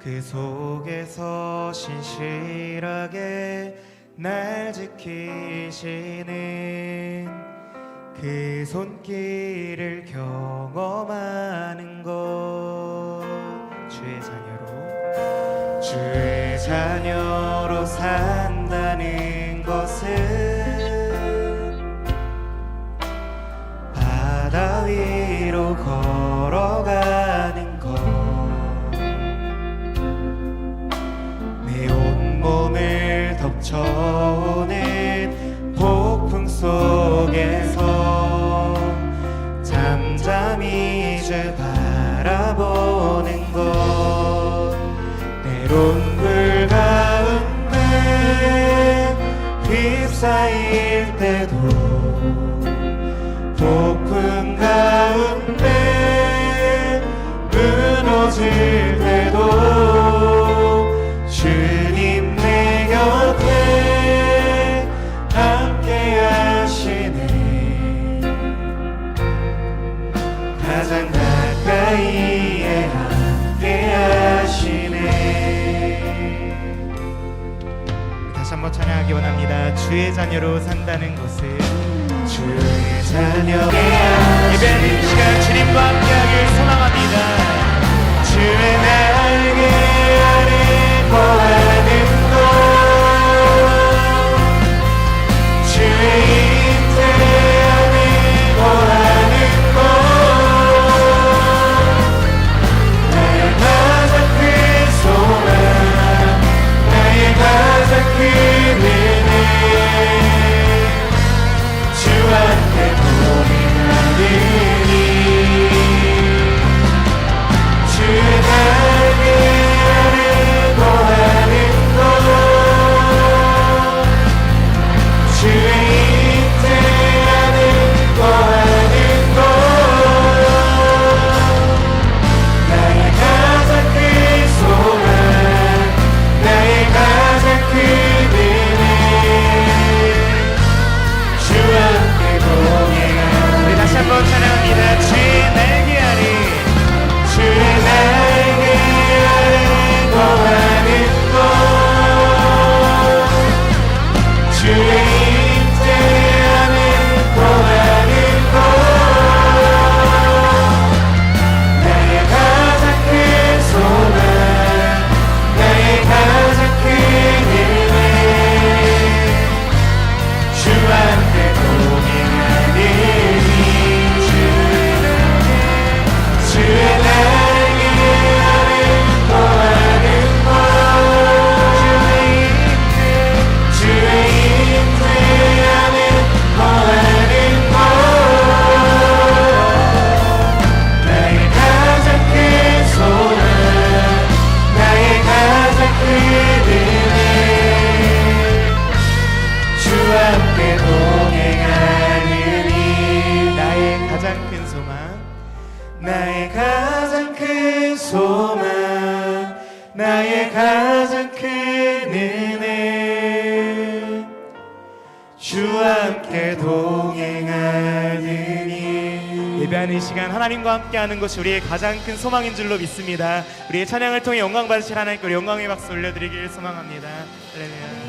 그 속에서 신실하게 날 지키시는 그 손길을 경험하는 것. 주의 자녀로 산다는 것은 바다 위로 걸어가는 것, 내 온몸을 덮쳐오는 폭풍 속에서 잠잠히 주 바라보는 것, 때론 불 가운데 휩싸일 때도 폭풍 가운데 무너질 때도 주님 내 곁에 함께 하시네. 가장 가까이에 함께 하시네. 다시 한번 찬양하기 원합니다. 주의 자녀로 산다는 것은 주의 자녀. 예배하는 시간 주님과 함께하길 소망합니다. 주의 날개 아래 거하는 것, 주의 인태 안에 거하는 것, 나의 가장 큰 소망, 나의 가장 큰 은혜, 주와 함께 동행하느니 주의 날개 아래 거하는 것, 주의 인태 안에 거하는 것, 나의 가장 큰 소망, 나의 가장 큰 은혜, 주와 함께 동행하는. 우리 다시 한번 찬양합니다. 주의 날개 아래, 주의 날개 아래 거하는 것, 주의 인태 안에 거하는 것, 나의 가장 큰 소망, 나의 가장 큰 은혜, 주와 함께 동행하느니 주의 날개 아래 거하는 것, 주의 인태 안에 거하는 것, 나의 가장 큰 소망, 나의 가장 큰 은혜, 주와 함께 동행하느니. 나의 가장 큰 소망, 나의 가장 큰 소망, 나의 가장 큰 은혜, 주와 함께 동행하느니. 예배하는 시간 하나님과 함께하는 것이 우리의 가장 큰 소망인 줄로 믿습니다. 우리의 찬양을 통해 영광 받으실 하나님께 우리 영광의 박수 올려드리길 소망합니다. 할렐루야.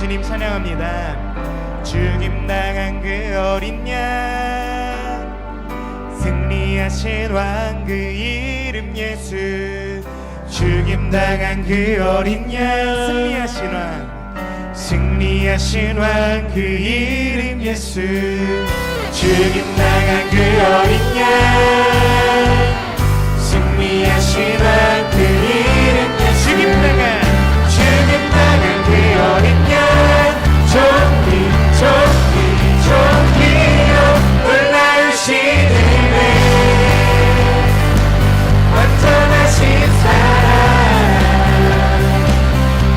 주님 찬양합니다. 죽임당한 그 어린 양, 승리하신 왕 그 이름 예수. 죽임당한 그 어린 양, 승리하신 왕 그 이름 예수. 죽임당한 그 어린 양, 승리하신 왕 그 이름 예수. 죽임당한 그 어린 양, 존귀여 놀라우신 은혜, 완전하신 사랑,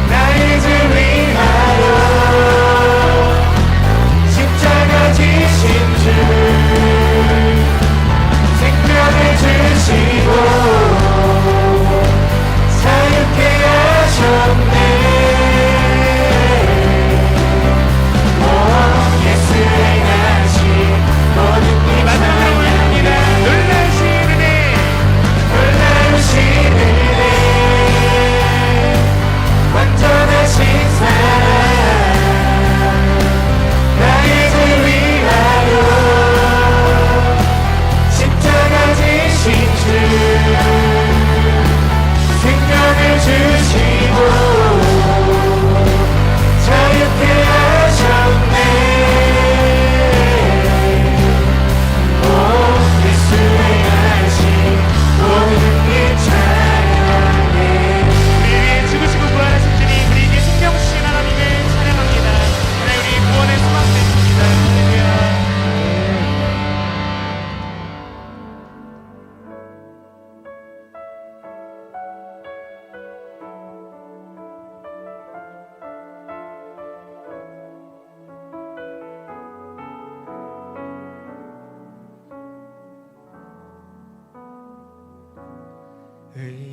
나의 주 위하여 십자가 지신 주, 생명을 주시고 자유케 하셨네.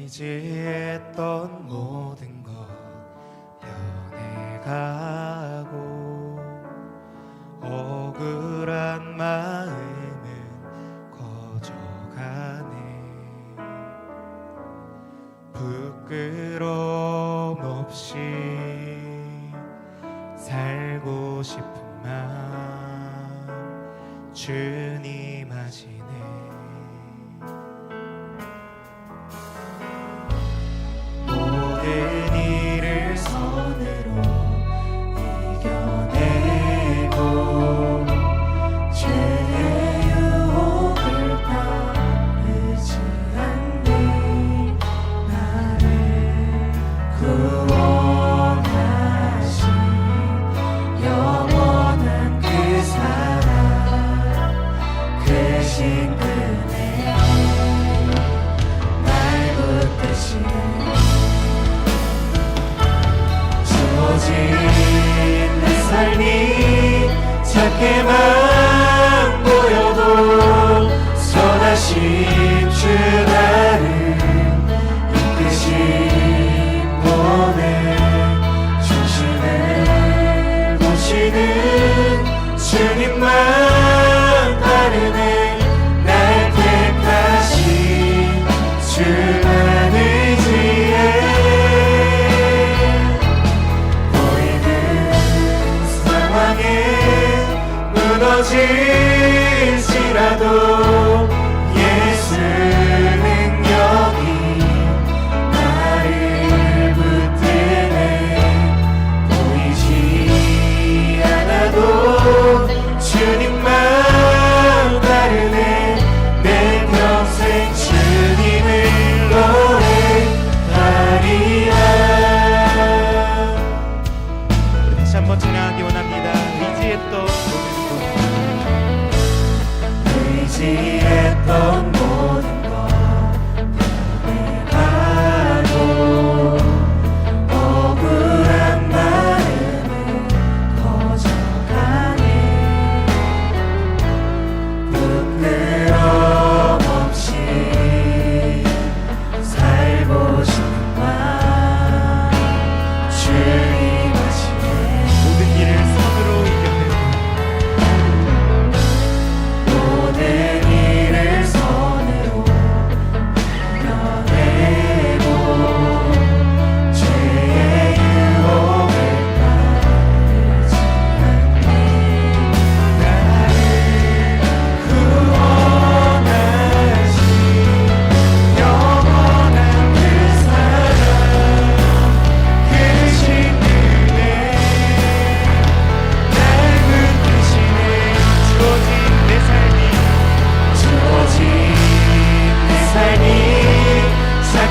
의지했던 모든 것 변해가고 억울한 마음은 꺼져가네. 부끄러움 없이 살고 싶은 마음 주님 아시네. 모든 일을 손으로 이겨내고 죄의 유혹을 따르지 않네. 나를 구원하신 영원한 그 사랑, 그 신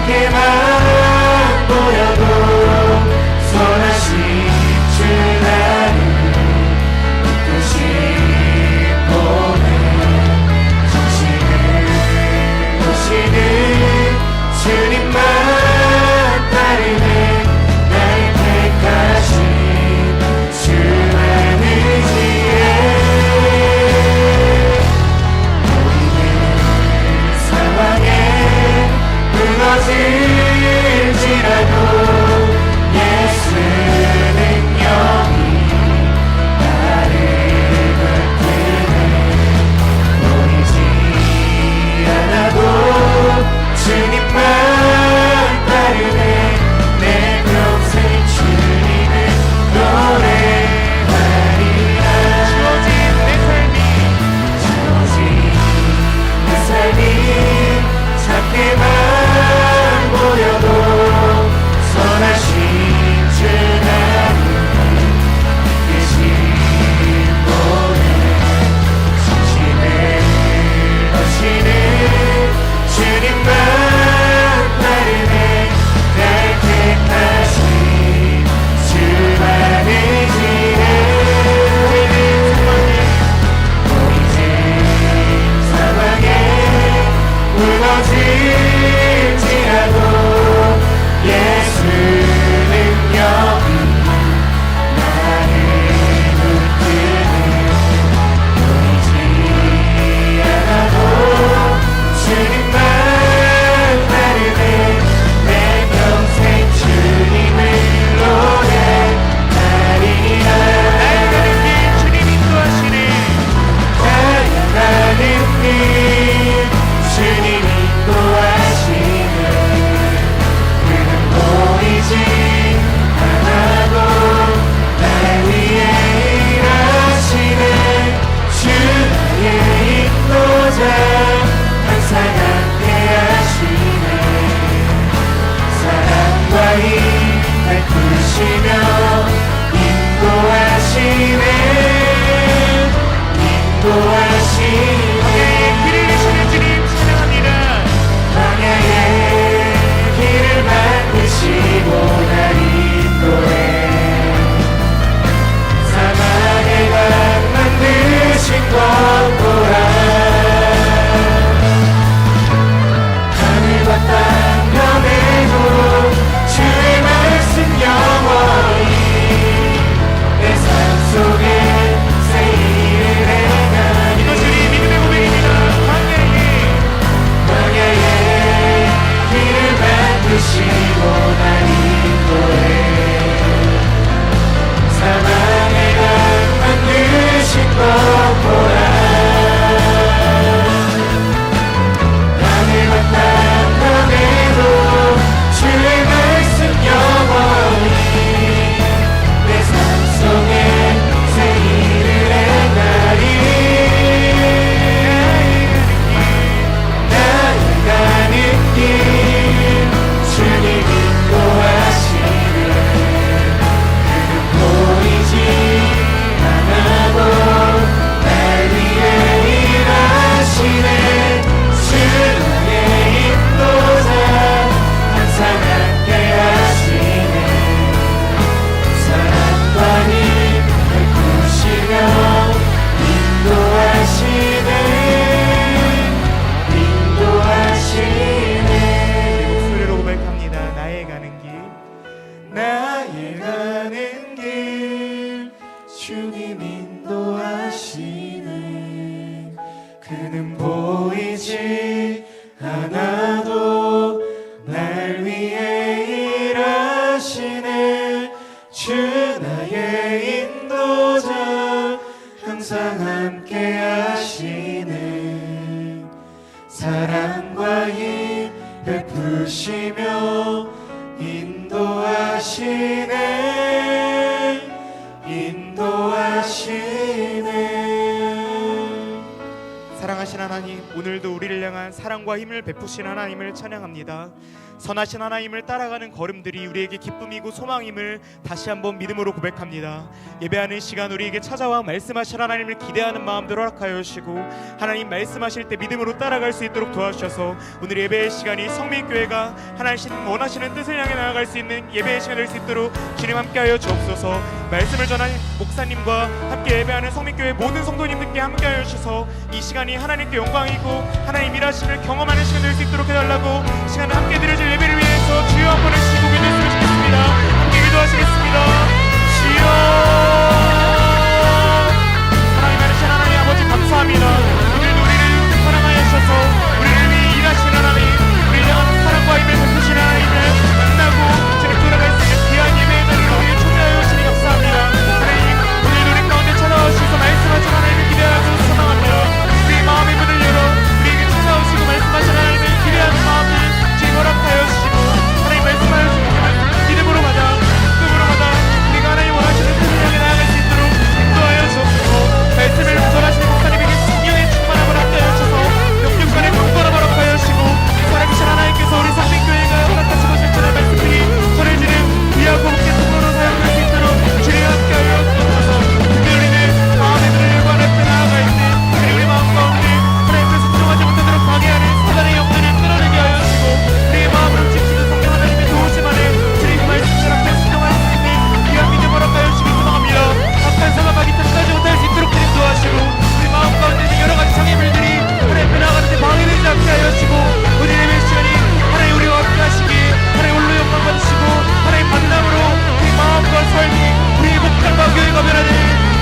작게만 보여도 선하신 주 나를 이끄시 보내 정신을 보시는 주님만 따르네 날 택하신 주만 의지해 우리는 상황에 무너질지라도 예수 능력이 나를 붙드네 보이지 않아도 주님만 따르네 내 평생 주님을 노래하리라 주어진 내 삶이 작게만 보여도 선하신 주 나를 이끄시 보내 정신을 거시는 주님만 따르네 날 택하신 주만 의지해 보이진 상황에 무너질지라도 예수 능력이 나를 붙드네 보이지 않아도 주님만 따르네 내 평생 주님을 노래하리라 나아가는 길 주님 인도하시네 나아가는 길 주님 인도하시네 그는 보이지 않아도 날 위해 일하시네 주 나의 인도자 항상 함께 하시네 사랑과 힘 베푸시며 인도하시네 인도하시네 길을 내시는 주님 찬양합니다 광야의 길을 만드시고 날 인도해 사막의 강 만드신 것 보라 하늘과 땅 변해도 주의 말씀 영원히 내 삶 속에 새 일을 행하니 이것이 믿음의 고백입니다 광야의 길을 만드시고 날 인도해 사망의 강 만드신 것 보라 하늘과 땅 변해도 주의 말씀 영원히 내 삶 속에 새 일을 행하리 나아가는 길 주님 인도하시네 그는 보이지 않아도 날 위해 일하시네 주 나의 인도자 항상 함께 하시네 사랑과 힘 베푸시며 인도하시네 인도하시네 목소리로 고백합니다 나의 가는 길 나의 가는 길 주님 인도하시네 그는 보이지 않아도 날 위해 일하시네 주 나의 인도자 항상 함께 하시네 사랑과 힘 베푸시며 인도하시네 인도하시네 사랑하신 하나님 오늘도 우리를 향한 사랑과 힘을 베푸신 하나님을 찬양합니다. 선하신 하나님을 따라가는 걸음들이 우리에게 기쁨이고 소망임을 다시 한번 믿음으로 고백합니다. 예배하는 시간 우리에게 찾아와 말씀하실 하나님을 기대하는 마음들 허락하여 주시고 하나님 말씀하실 때 믿음으로 따라갈 수 있도록 도와주셔서 오늘 예배의 시간이 성민교회가 하나님 원하시는 뜻을 향해 나아갈 수 있는 예배의 시간이 될 수 있도록 주님 함께하여 주옵소서. 말씀을 전한 목사님과 함께 예배하는 성민교회 모든 성도님들께 함께하여 주셔서 이 시간이 하나님께 영광이고 하나님 일하심을 경험하는 시간 될 수 있도록 해달라고 시간을 함께 드려줄 예배를 위해서 주여 한 번을 시고 기도했으면 좋겠습니다. 함께 기도하시겠습니다. 주여 하나님 하신 하나님 아버지 감사합니다. 오늘도 우리를 사랑하여 주셔서 우리를 위해 일하신 하나님 우리를 향한 사랑과 힘을 베푸신 하나님을 만나고 제가 돌아갈 수 있는 귀한 예배의 자리를 우리에 초대하여 주시니 감사합니다. 하나님 오늘도 우리 가운데 찾아오셔서 말씀하신 하나님을 기대하고 소망합니다. 우리의 마음의 문을 열어 우리에게 찾아오시고 말씀하신 하나님을 기대하는 마음을 허락하여 주시고 하나님 말씀하여 주시고 믿음으로 가자 믿음으로 가자 우리가 하나님 원하시는 뜻을 향해 나아갈 수 있도록 인도하여 주옵소서. 말씀을 전하시는 목사님에게 성령의 충만함을 함께하여 주셔서 영육간의 강건함을 허락하여 주시고 살아계신 하나님께서 우리 상민교회가 허락하시고 실천할 말씀들이 전해지는 귀하고 복된 통로로 사용될 수 있도록 주님 함께하여 주옵소서. 특히 우리는 마음의 문을 열고 하나님 앞에 나아갈 때 그리고 우리 마음 가운데 하나님께서 순종하지 못하도록 방해하는 사단의 영들을 끊어내게 하여 주시고 우리의 마음을 지키는 성령 하나님의 도우심 안에 주님 말씀을 함께 순종할 수 있는 귀한 믿음 허락하여 주시기 소망합니다. 악한 사망하기 탓하지 못할 수 있도록 주님 도와주시고 우리 마음 가운데 있는 여러 가지 장애물들이 하나님 앞에 나아가는 데 방해되지 않게 하여 주시고 우리 예배 시간이 하나님 우리와 함께 하시기 하나님 홀로 영광 받으시고 하나님 만남으로 우리 마음과 삶이 우리의 목장과 교회가 변하는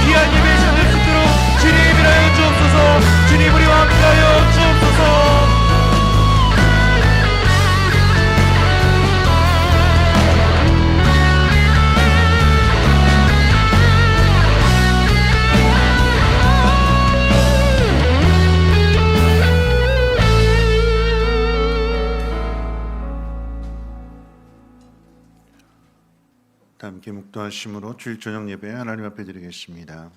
귀한 예배 시간 될 수 있도록 주님 일하여 주옵소서. 주님 우리와 함께하여 주옵소서. 함께 묵도하심으로 주일 저녁 예배 하나님 앞에 드리겠습니다.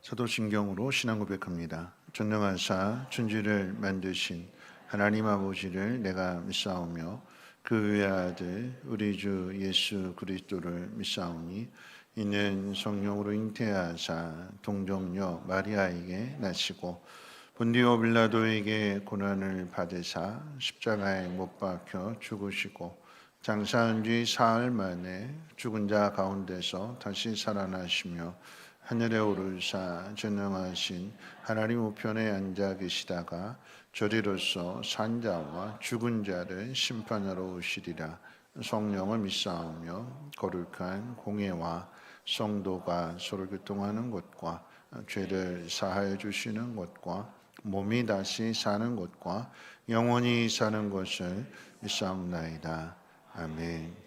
사도신경으로 신앙 고백합니다. 전능하사 천지를 만드신 하나님 아버지를 내가 믿사오며 그 외아들 우리 주 예수 그리스도를 믿사오니 이는 성령으로 잉태하사 동정녀 마리아에게 나시고 본디오 빌라도에게 고난을 받으사 십자가에 못 박혀 죽으시고 장사한 뒤 사흘 만에 죽은 자 가운데서 다시 살아나시며 하늘에 오르사 전능하신 하나님 우편에 앉아 계시다가 저리로서 산자와 죽은 자를 심판하러 오시리라. 성령을 믿사오며 거룩한 공예와 성도가 서로 교통하는 것과 죄를 사하여 주시는 것과 몸이 다시 사는 것과 영원히 사는 것을 믿사옵나이다. 아멘.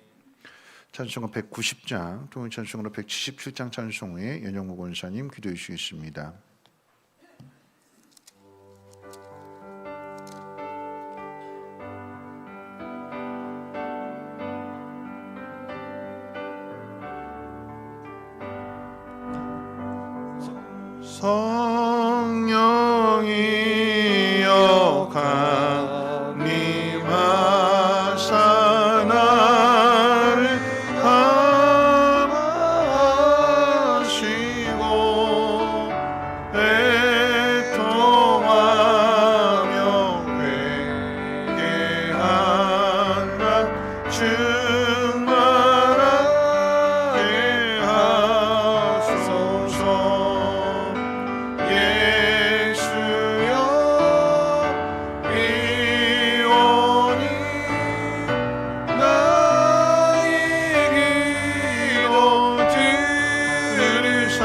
찬송가 190장, 통일 찬송으로 177장 찬송 후에 연영무 권사님 기도해 주시겠습니다. 성령이여 강림하사 나를 감화하시고 애통하며 회개하라 충만하게 하소서. 예수여 이오니 나의 기도 들으사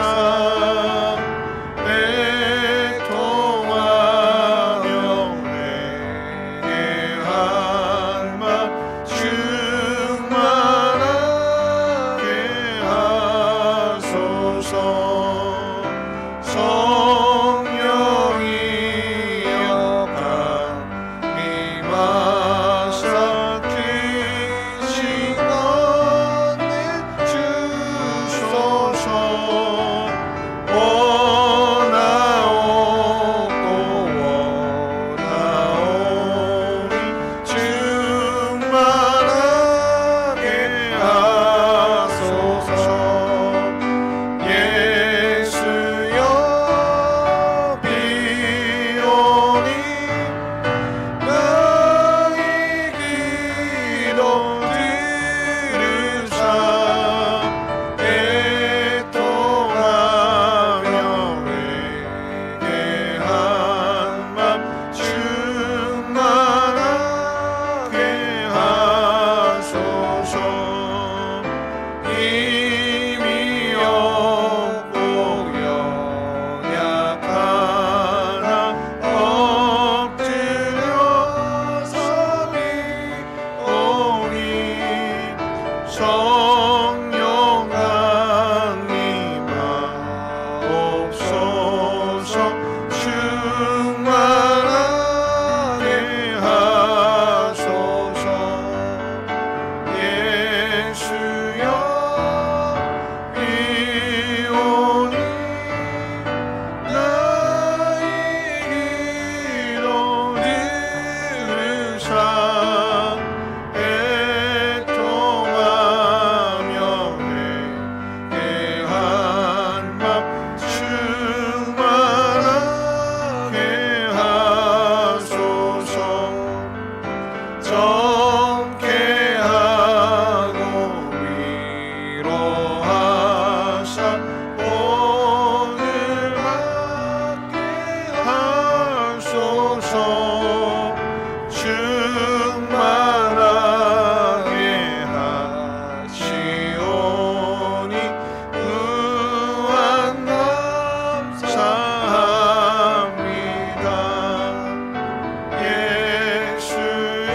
애통하며 애통하며 회개한 맘 충만하게 하소서. 정케하고 위로하사 오늘 받게 하소서. 충만하게 하시오니 무한 감사합니다. 예수여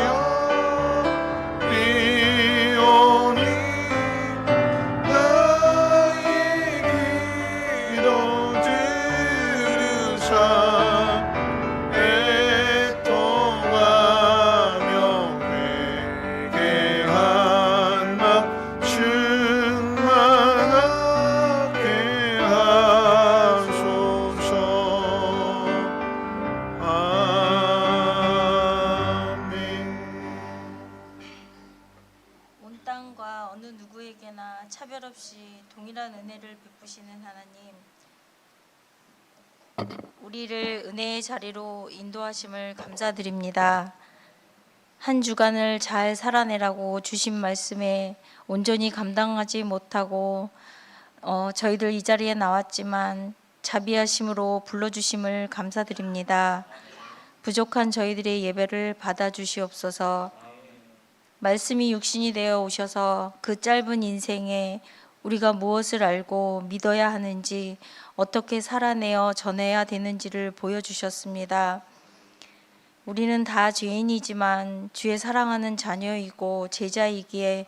리오니 나의 기도 들으사 애통하며 회개한 맘 충만하게 하소서. 아멘. 온 땅과 어느 누구에게나 차별 없이 동일한 은혜를 베푸시는 하나님, 우리를 은혜의 자리로 인도하심을 감사드립니다. 한 주간을 잘 살아내라고 주신 말씀에 온전히 감당하지 못하고 저희들 이 자리에 나왔지만 자비하심으로 불러주심을 감사드립니다. 부족한 저희들의 예배를 받아주시옵소서. 말씀이 육신이 되어 오셔서 그 짧은 인생에 우리가 무엇을 알고 믿어야 하는지, 어떻게 살아내어 전해야 되는지를 보여주셨습니다. 우리는 다 죄인이지만 주의 사랑하는 자녀이고 제자이기에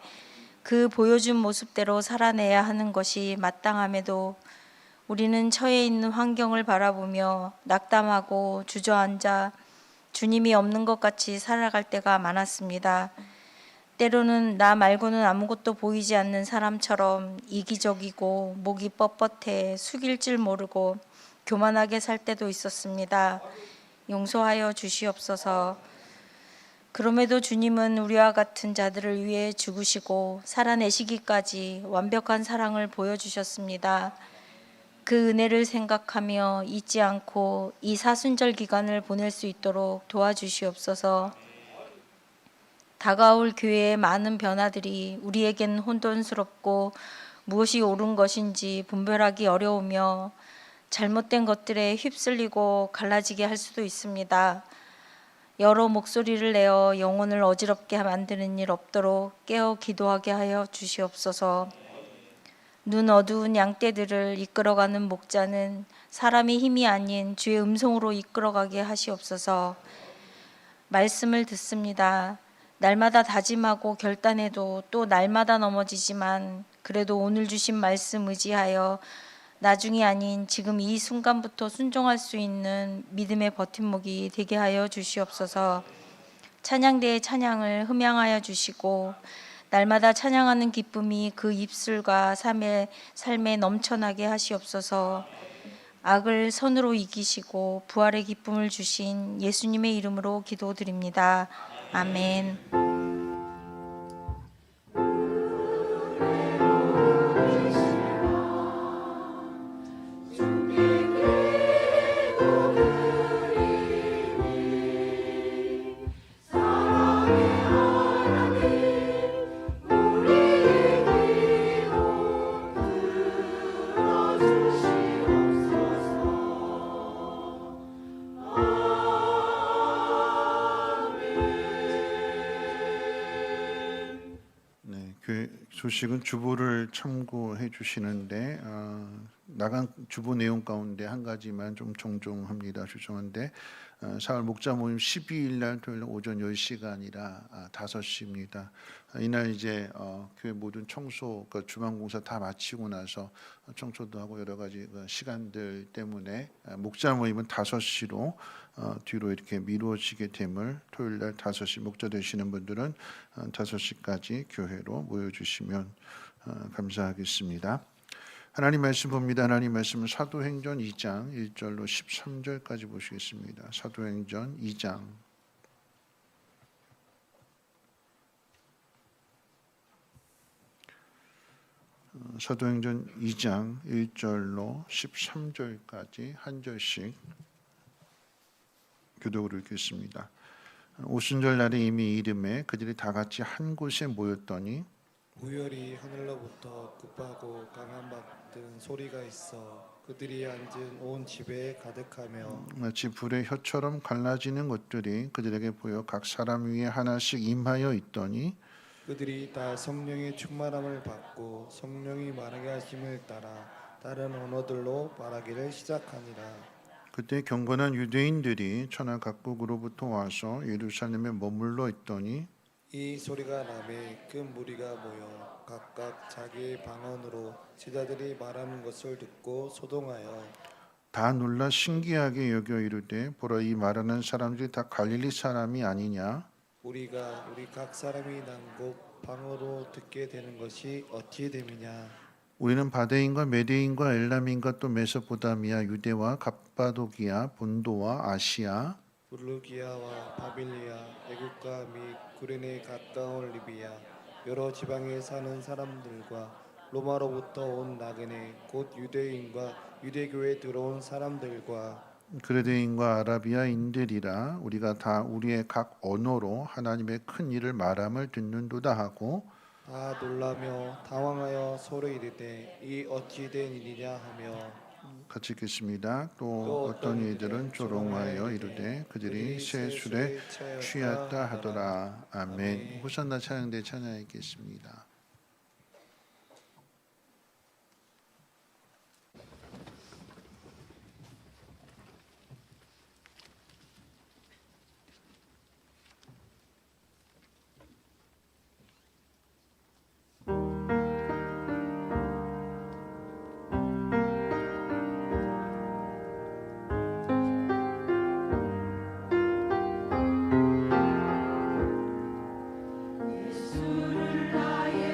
그 보여준 모습대로 살아내야 하는 것이 마땅함에도 우리는 처해 있는 환경을 바라보며 낙담하고 주저앉아 주님이 없는 것 같이 살아갈 때가 많았습니다. 때로는 나 말고는 아무것도 보이지 않는 사람처럼 이기적이고 목이 뻣뻣해 숙일 줄 모르고 교만하게 살 때도 있었습니다. 용서하여 주시옵소서. 그럼에도 주님은 우리와 같은 자들을 위해 죽으시고 살아내시기까지 완벽한 사랑을 보여주셨습니다. 그 은혜를 생각하며 잊지 않고 이 사순절 기간을 보낼 수 있도록 도와주시옵소서. 다가올 교회의 많은 변화들이 우리에겐 혼돈스럽고 무엇이 옳은 것인지 분별하기 어려우며 잘못된 것들에 휩쓸리고 갈라지게 할 수도 있습니다. 여러 목소리를 내어 영혼을 어지럽게 만드는 일 없도록 깨어 기도하게 하여 주시옵소서. 눈 어두운 양떼들을 이끌어가는 목자는 사람의 힘이 아닌 주의 음성으로 이끌어가게 하시옵소서. 말씀을 듣습니다. 날마다 다짐하고 결단해도 또 날마다 넘어지지만 그래도 오늘 주신 말씀 의지하여 나중이 아닌 지금 이 순간부터 순종할 수 있는 믿음의 버팀목이 되게 하여 주시옵소서. 찬양대의 찬양을 흠양하여 주시고 날마다 찬양하는 기쁨이 그 입술과 삶에 넘쳐나게 하시옵소서. 악을 선으로 이기시고 부활의 기쁨을 주신 예수님의 이름으로 기도드립니다. 아멘. 그 소식은 주보를 참고해 주시는데 나간 주보 내용 가운데 한 가지만 좀 정정합니다. 죄송한데 4월 목자 모임 12일 날 토요일 오전 10시가 5시입니다. 이날 이제 교회 모든 청소, 주방 공사 다 마치고 나서 청소도 하고 여러 가지 시간들 때문에 목자 모임은 5시로 뒤로 이렇게 미루어지게 됨을 토요일 날 5시 목자 되시는 분들은 5시까지 교회로 모여주시면 감사하겠습니다. 하나님 말씀 봅니다. 하나님 말씀은 사도행전 2장 1절로 13절까지 보시겠습니다. 사도행전 2장 사도행전 2장 1절로 13절까지 한 절씩 교독으로 읽겠습니다. 오순절 날에 이미 이름에 그들이 다 같이 한 곳에 모였더니 우열이 하늘로부터 급하고 강한 같은 소리가 있어 그들이 앉은 온 집에 가득하며 마치 불의 혀처럼 갈라지는 것들이 그들에게 보여 각 사람 위에 하나씩 임하여 있더니 그들이 다 성령의 충만함을 받고 성령이 말하게 하심을 따라 다른 언어들로 말하기를 시작하니라. 그때 경건한 유대인들이 천하 각국으로부터 와서 예루살렘에 머물러 있더니 이 소리가 나매 큰 무리가 모여 각각 자기의 방언으로 제자들이 말하는 것을 듣고 소동하여 다 놀라 신기하게 여겨 이르되 보라 이 말하는 사람들이 다 갈릴리 사람이 아니냐 우리가 우리 각 사람이 난곡 방언으로 듣게 되는 것이 어찌 됨이냐. 우리는 바데인과 메데인과 엘람인과 또 메소포타미아 유대와 갑바도기아 본도와 아시아 블루기아와 바빌리아 애국과 및 구레네 가까운 리비아 여러 지방에 사는 사람들과 로마로부터 온 나그네 곧 유대인과 유대교에 들어온 사람들과 그레데인과 아라비아인들이라 우리가 다 우리의 각 언어로 하나님의 큰 일을 말함을 듣는도다 하고 다 놀라며 당황하여 서로 이르되 이 어찌 된 일이냐 하며 같이 읽겠습니다. 또 어떤 이들은 조롱하여 이르되 그들이 새 술에 취했다 하더라. 아멘. 호산나 찬양대 찬양하겠습니다. 예수를 나의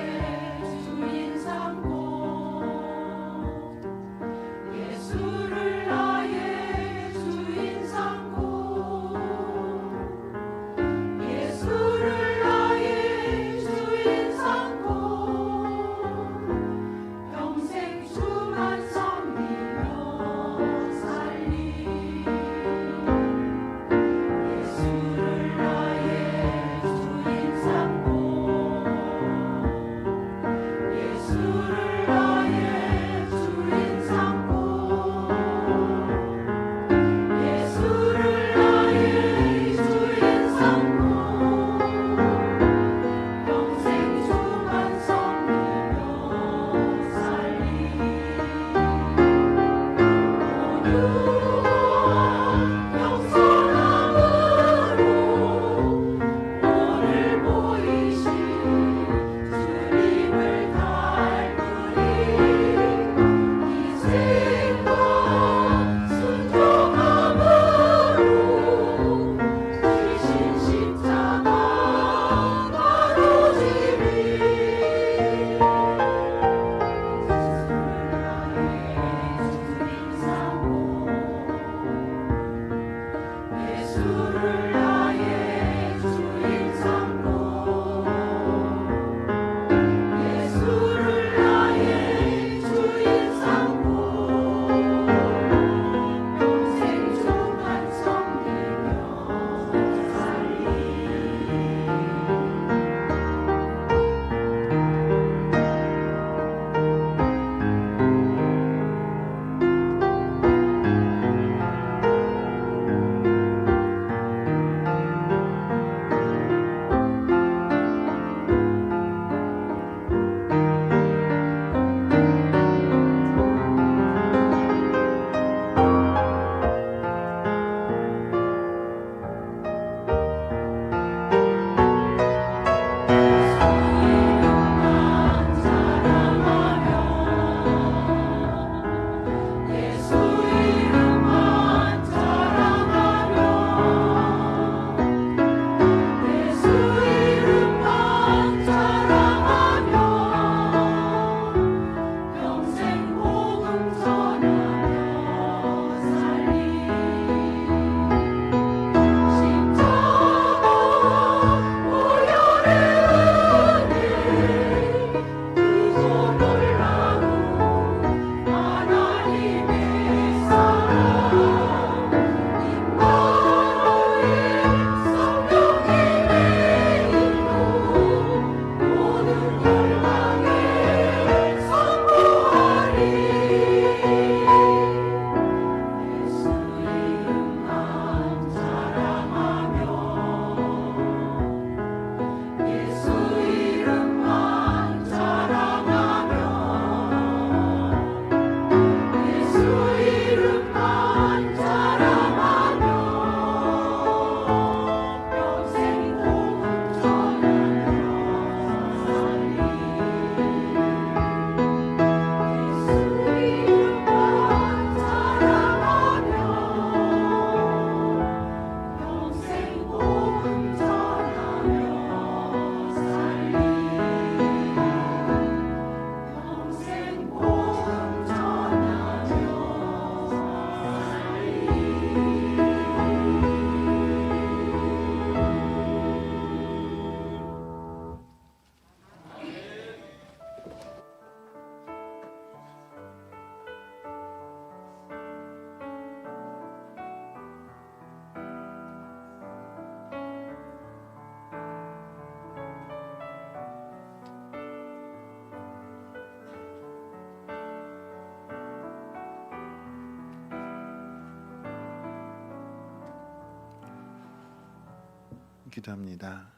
기도합니다.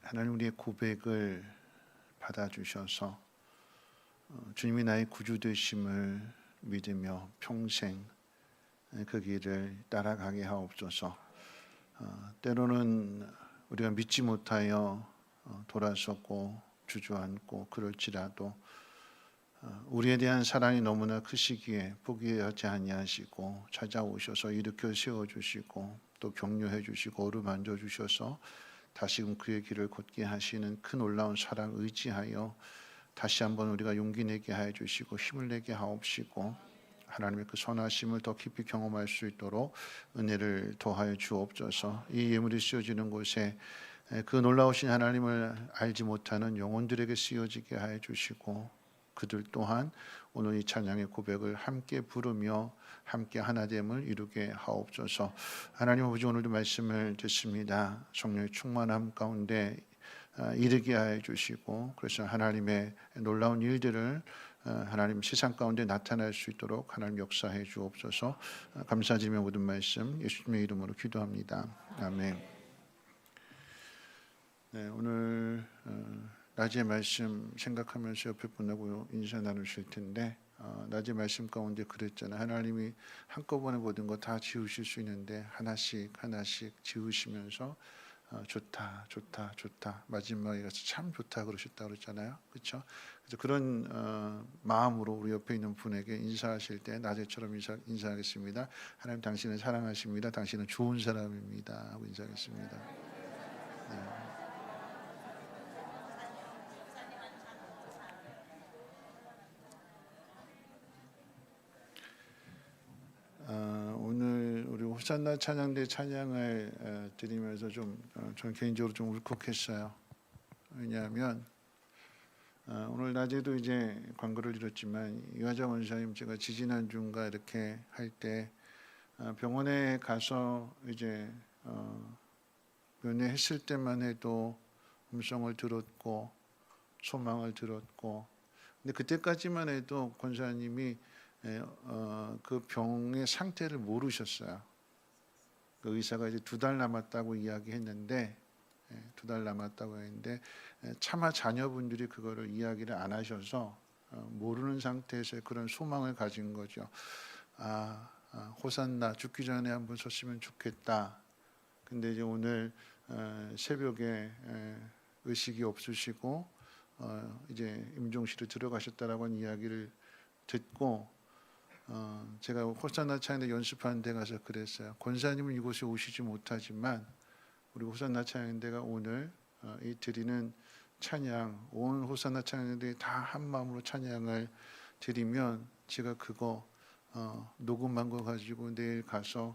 하나님 우리의 고백을 받아주셔서 주님이 나의 구주 되심을 믿으며 평생 그 길을 따라가게 하옵소서. 때로는 우리가 믿지 못하여 돌아섰고 주저앉고 그럴지라도 우리에 대한 사랑이 너무나 크시기에 포기하지 아니하시고 찾아오셔서 일으켜 세워주시고 또 격려해 주시고 어루만져 주셔서 다시금 그의 길을 걷게 하시는 큰 놀라운 사랑 의지하여 다시 한번 우리가 용기 내게 하여 주시고 힘을 내게 하옵시고 하나님의 그 선하심을 더 깊이 경험할 수 있도록 은혜를 더하여 주옵소서. 이 예물이 씌워지는 곳에 그 놀라우신 하나님을 알지 못하는 영혼들에게 씌워지게 하여 주시고 그들 또한 오늘 이 찬양의 고백을 함께 부르며 함께 하나됨을 이루게 하옵소서. 하나님 아버지 오늘도 말씀을 듣습니다. 성령의 충만함 가운데 이르게 하여 주시고 그래서 하나님의 놀라운 일들을 하나님 세상 가운데 나타날 수 있도록 하나님 역사해 주옵소서. 감사드리며 모든 말씀 예수님의 이름으로 기도합니다. 아멘. 네, 오늘 낮의 말씀 생각하면서 옆에 분하고 인사 나누실 텐데 낮의 말씀 가운데 그랬잖아요. 하나님이 한꺼번에 모든 거 다 지으실 수 있는데 하나씩 하나씩 지으시면서 좋다 좋다 좋다 마지막에 가서 참 좋다 그러셨다 그랬잖아요. 그렇죠? 그래서 그런 마음으로 우리 옆에 있는 분에게 인사하실 때 낮에처럼 인사하겠습니다. 하나님 당신을 사랑하십니다. 당신은 좋은 사람입니다 하고 인사하겠습니다. 네. 오늘 우리 호산나 찬양대 찬양을 드리면서 저는 개인적으로 좀 울컥했어요. 왜냐하면 오늘 낮에도 이제 광고를 드렸지만 이화정 원사님 제가 지지난주인가 이렇게 할 때 병원에 가서 이제 면회했을 때만 해도 음성을 들었고 소망을 들었고 근데 그때까지만 해도 권사님이 그 병의 상태를 모르셨어요. 그 의사가 이제 2달 남았다고 이야기했는데 2달 남았다고 했는데 차마 자녀분들이 그거를 이야기를 안 하셔서 모르는 상태에서 그런 소망을 가진 거죠. 호산나 죽기 전에 한번 섰으면 좋겠다. 근데 이제 오늘 새벽에 의식이 없으시고 이제 임종실에 들어가셨다라고 하는 이야기를 듣고 제가 호산나 찬양대 연습하는 데 가서 그랬어요. 권사님은 이곳에 오시지 못하지만 우리 호산나 찬양대가 오늘 이 드리는 찬양 온 호산나 찬양대 다 한 마음으로 찬양을 드리면 제가 그거 녹음한 거 가지고 내일 가서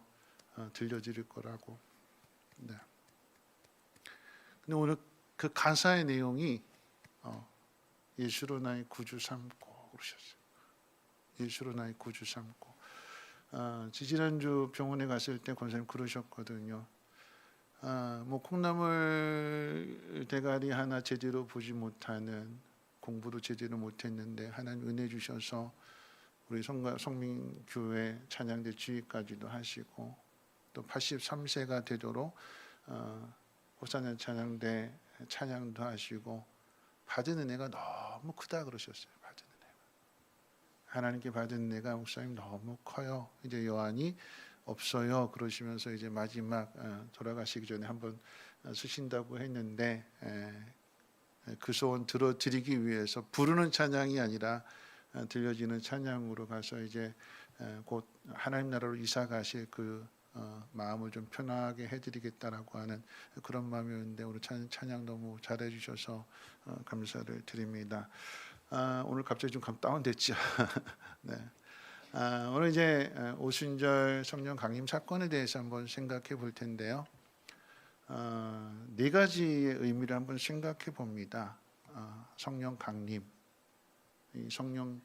들려드릴 거라고. 네. 근데 오늘 그 가사의 내용이 예수로 나의 구주 삼고 그러셨어요. 예수로 나의 구주 삼고 지지난주 병원에 갔을 때 권사님 그러셨거든요. 뭐 콩나물 대가리 하나 제대로 보지 못하는 공부도 제대로 못했는데 하나님 은혜 주셔서 우리 성민교회 찬양대 지휘까지도 하시고 또 83세가 되도록 호산나 찬양대 찬양도 하시고 받은 은혜가 너무 크다 그러셨어요. 하나님께 받은 은혜가 목사님 너무 커요. 이제 여한이 없어요. 그러시면서 이제 마지막 돌아가시기 전에 한번 쓰신다고 했는데 그 소원 들어드리기 위해서 부르는 찬양이 아니라 들려지는 찬양으로 가서 이제 곧 하나님 나라로 이사 가실 그 마음을 좀 편하게 해드리겠다라고 하는 그런 마음이었는데 오늘 찬양 너무 잘해주셔서 감사를 드립니다. 오늘 갑자기 좀 다운됐죠. 네. 오늘 이제 오순절 성령 강림 사건에 대해서 한번 생각해 볼 텐데요. 4가지의 의미를 한번 생각해 봅니다. 성령 강림, 이 성령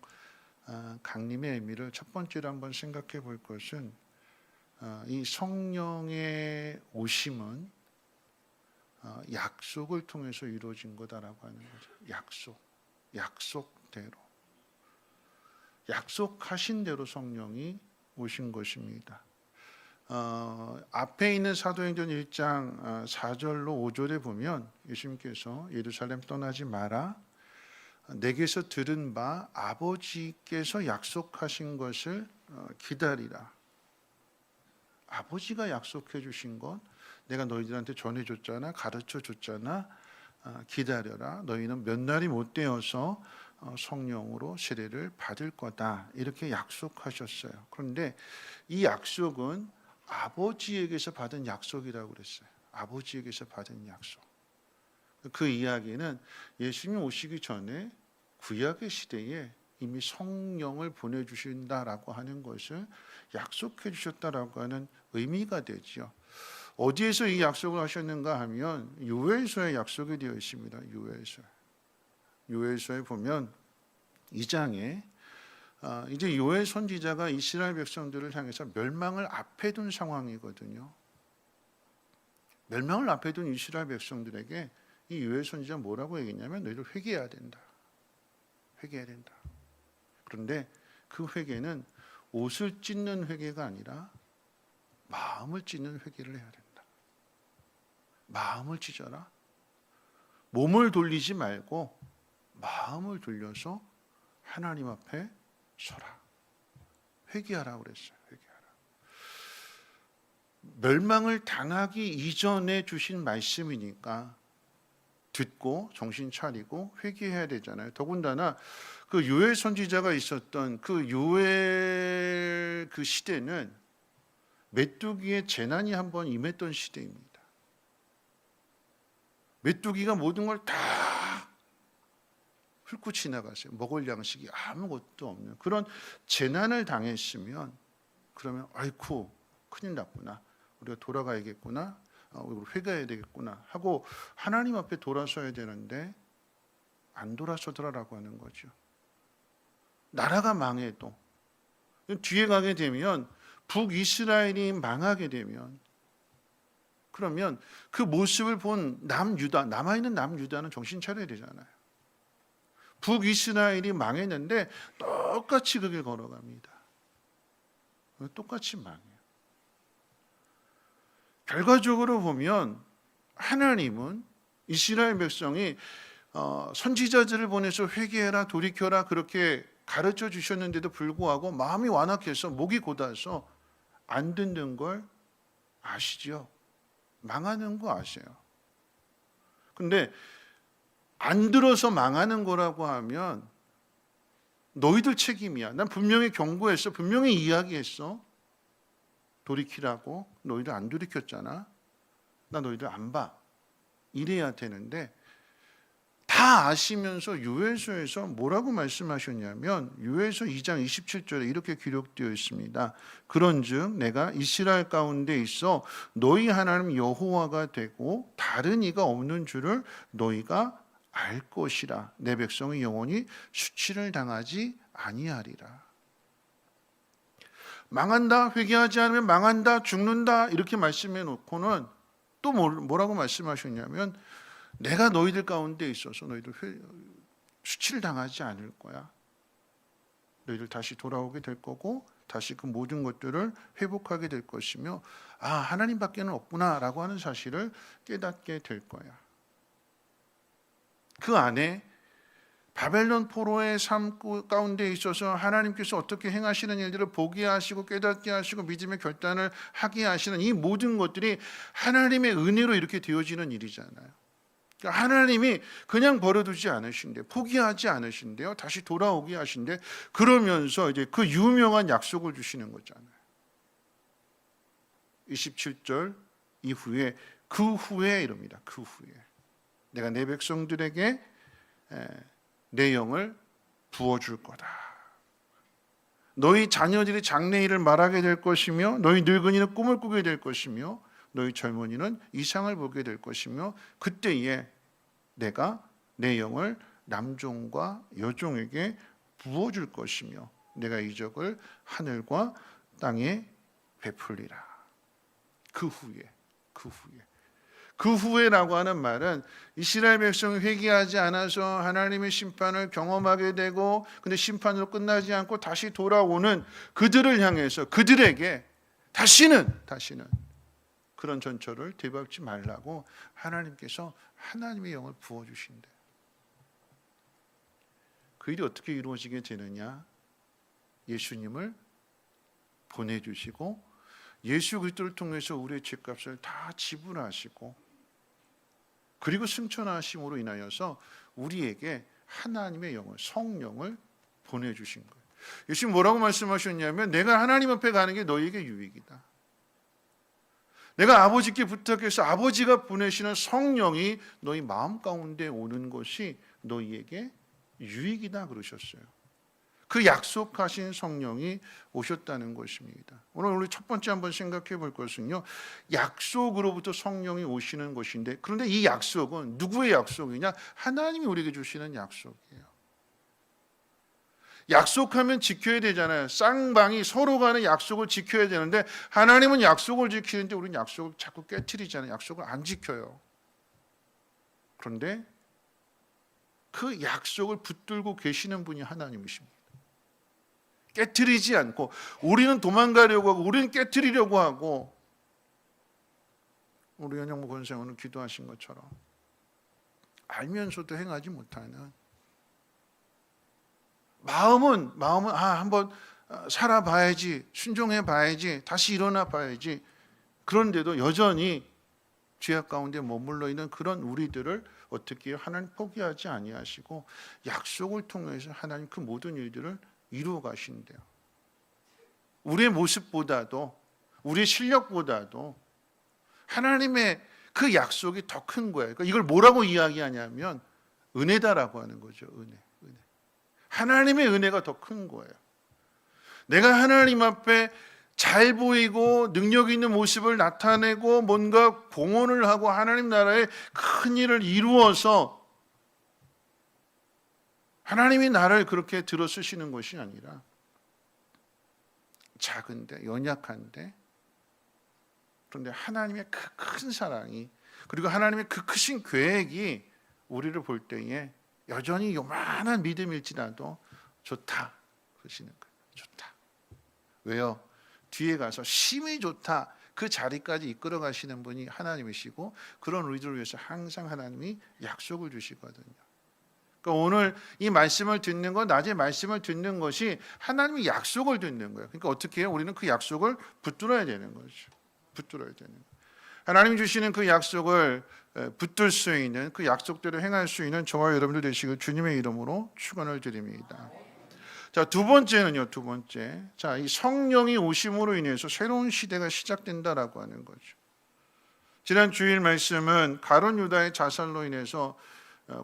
강림의 의미를 첫 번째로 한번 생각해 볼 것은 이 성령의 오심은 약속을 통해서 이루어진 거다라고 하는 거죠. 약속대로 약속하신 대로 성령이 오신 것입니다. 앞에 있는 사도행전 1장 4절로 5절에 보면 예수님께서 예루살렘 떠나지 마라, 내게서 들은 바 아버지께서 약속하신 것을 기다리라. 아버지가 약속해 주신 것 내가 너희들한테 전해줬잖아, 가르쳐줬잖아. 기다려라. 너희는 몇 날이 못 되어서 성령으로 세례를 받을 거다. 이렇게 약속하셨어요. 그런데 이 약속은 아버지에게서 받은 약속이라고 그랬어요. 아버지에게서 받은 약속. 그 이야기는 예수님 오시기 전에 구약의 시대에 이미 성령을 보내주신다라고 하는 것을 약속해 주셨다라고 하는 의미가 되죠. 어디에서 이 약속을 하셨는가 하면 요엘서에 약속이 되어 있습니다. 요엘서에 보면 2장에 이제 요엘 선지자가 이스라엘 백성들을 향해서 멸망을 앞에 둔 상황이거든요. 멸망을 앞에 둔 이스라엘 백성들에게 이 요엘 선지자 뭐라고 얘기했냐면 너희들 회개해야 된다. 회개해야 된다. 그런데 그 회개는 옷을 찢는 회개가 아니라 마음을 찢는 회개를 해야 된다. 마음을 찢어라. 몸을 돌리지 말고 마음을 돌려서 하나님 앞에 서라. 회개하라고 그랬어요. 회개하라. 멸망을 당하기 이전에 주신 말씀이니까 듣고 정신 차리고 회개해야 되잖아요. 더군다나 그 요엘 선지자가 있었던 그 요엘 그 시대는 메뚜기의 재난이 한번 임했던 시대입니다. 메뚜기가 모든 걸 다 훑고 지나갔어요. 먹을 양식이 아무것도 없는 그런 재난을 당했으면 그러면 아이쿠 큰일 났구나. 우리가 돌아가야겠구나. 우리 회개해야 되겠구나 하고 하나님 앞에 돌아서야 되는데 안 돌아서더라라고 하는 거죠. 나라가 망해도 뒤에 가게 되면 북이스라엘이 망하게 되면 그러면 그 모습을 본 남유다, 남아있는 남유다는 정신 차려야 되잖아요. 북이스라엘이 망했는데 똑같이 그 길 걸어갑니다. 똑같이 망해요. 결과적으로 보면 하나님은 이스라엘 백성이 선지자들을 보내서 회개해라 돌이켜라 그렇게 가르쳐 주셨는데도 불구하고 마음이 완악해서 목이 곧아서 안 듣는 걸 아시죠? 망하는 거 아세요? 근데 안 들어서 망하는 거라고 하면 너희들 책임이야. 난 분명히 경고했어. 분명히 이야기했어. 돌이키라고. 너희들 안 돌이켰잖아. 나 너희들 안 봐. 이래야 되는데 다 아시면서 요엘서에서 뭐라고 말씀하셨냐면 요엘서 2장 27절에 이렇게 기록되어 있습니다. 그런즉 내가 이스라엘 가운데 있어 너희 하나님 여호와가 되고 다른 이가 없는 줄을 너희가 알 것이라. 내 백성의 영혼이 수치를 당하지 아니하리라. 망한다, 회개하지 않으면 망한다, 죽는다 이렇게 말씀해 놓고는 또 뭐라고 말씀하셨냐면 내가 너희들 가운데 있어서 너희들 수치를 당하지 않을 거야. 너희들 다시 돌아오게 될 거고 다시 그 모든 것들을 회복하게 될 것이며 하나님밖에는 없구나라고 하는 사실을 깨닫게 될 거야. 그 안에 바벨론 포로의 삶 가운데 있어서 하나님께서 어떻게 행하시는 일들을 보게 하시고 깨닫게 하시고 믿음의 결단을 하게 하시는 이 모든 것들이 하나님의 은혜로 이렇게 되어지는 일이잖아요. 그러니까 하나님이 그냥 버려두지 않으신데 포기하지 않으신데요. 다시 돌아오게 하신데 그러면서 이제 그 유명한 약속을 주시는 거잖아요. 27절 이후에 그 후에 이럽니다. 그 후에 내가 내 백성들에게 내 영을 부어줄 거다. 너희 자녀들이 장래일을 말하게 될 것이며 너희 늙은이는 꿈을 꾸게 될 것이며 너희 젊은이는 이상을 보게 될 것이며 그때에 내가 내 영을 남종과 여종에게 부어줄 것이며 내가 이적을 하늘과 땅에 베풀리라. 그 후에라고 하는 말은 이스라엘 백성이 회개하지 않아서 하나님의 심판을 경험하게 되고 근데 심판으로 끝나지 않고 다시 돌아오는 그들을 향해서 그들에게 다시는 그런 전철을 되밟지 말라고 하나님께서 하나님의 영을 부어주신대. 그 일이 어떻게 이루어지게 되느냐? 예수님을 보내주시고 예수 그리스도를 통해서 우리의 죄값을 다 지불하시고 그리고 승천하심으로 인하여서 우리에게 하나님의 영을, 성령을 보내주신 거예요. 예수님 뭐라고 말씀하셨냐면 내가 하나님 앞에 가는 게 너희에게 유익이다. 내가 아버지께 부탁해서 아버지가 보내시는 성령이 너희 마음 가운데 오는 것이 너희에게 유익이다 그러셨어요. 그 약속하신 성령이 오셨다는 것입니다. 오늘 우리 첫 번째 한번 생각해 볼 것은요, 약속으로부터 성령이 오시는 것인데, 그런데 이 약속은 누구의 약속이냐? 하나님이 우리에게 주시는 약속이에요. 약속하면 지켜야 되잖아요. 쌍방이 서로 간의 약속을 지켜야 되는데 하나님은 약속을 지키는데 우리는 약속을 자꾸 깨트리잖아요. 약속을 안 지켜요. 그런데 그 약속을 붙들고 계시는 분이 하나님이십니다. 깨트리지 않고 우리는 도망가려고 하고 우리는 깨트리려고 하고 우리 현영무 권생 오늘 기도하신 것처럼 알면서도 행하지 못하는 마음은 한번 살아봐야지, 순종해봐야지, 다시 일어나 봐야지. 그런데도 여전히 죄악 가운데 머물러 있는 그런 우리들을 어떻게 해요? 하나님 포기하지 아니하시고 약속을 통해서 하나님 그 모든 일들을 이루어 가신대요. 우리의 모습보다도 우리의 실력보다도 하나님의 그 약속이 더 큰 거예요. 그러니까 이걸 뭐라고 이야기하냐면 은혜다라고 하는 거죠. 은혜. 하나님의 은혜가 더 큰 거예요. 내가 하나님 앞에 잘 보이고 능력 있는 모습을 나타내고 뭔가 공헌을 하고 하나님 나라의 큰 일을 이루어서 하나님이 나를 그렇게 들어 쓰시는 것이 아니라 작은데 연약한데 그런데 하나님의 그 큰 사랑이 그리고 하나님의 그 크신 계획이 우리를 볼 때에 여전히 요만한 믿음일지라도 좋다 그러시는 거예요. 좋다. 왜요? 뒤에 가서 심히 좋다 그 자리까지 이끌어 가시는 분이 하나님이시고 그런 우리들을 위해서 항상 하나님이 약속을 주시거든요. 그러니까 오늘 이 말씀을 듣는 건 낮에 말씀을 듣는 것이 하나님의 약속을 듣는 거예요. 그러니까 어떻게 해요? 우리는 그 약속을 붙들어야 되는 거죠. 붙들어야 되는 거예요. 하나님이 주시는 그 약속을 붙들 수 있는 그 약속대로 행할 수 있는 저와 여러분들 되시길 주님의 이름으로 축원을 드립니다. 자, 두 번째는요. 두 번째. 자, 이 성령이 오심으로 인해서 새로운 시대가 시작된다라고 하는 거죠. 지난 주일 말씀은 가룟 유다의 자살로 인해서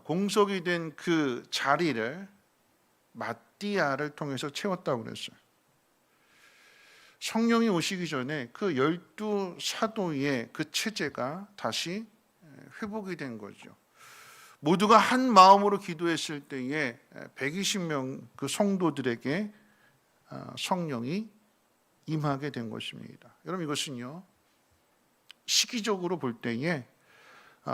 공석이 된 그 자리를 마띠아를 통해서 채웠다고 그랬어요. 성령이 오시기 전에 그 12 사도의 그 체제가 다시 회복이 된 거죠. 모두가 한 마음으로 기도했을 때에 120명 그 성도들에게 성령이 임하게 된 것입니다. 여러분 이것은요 시기적으로 볼 때에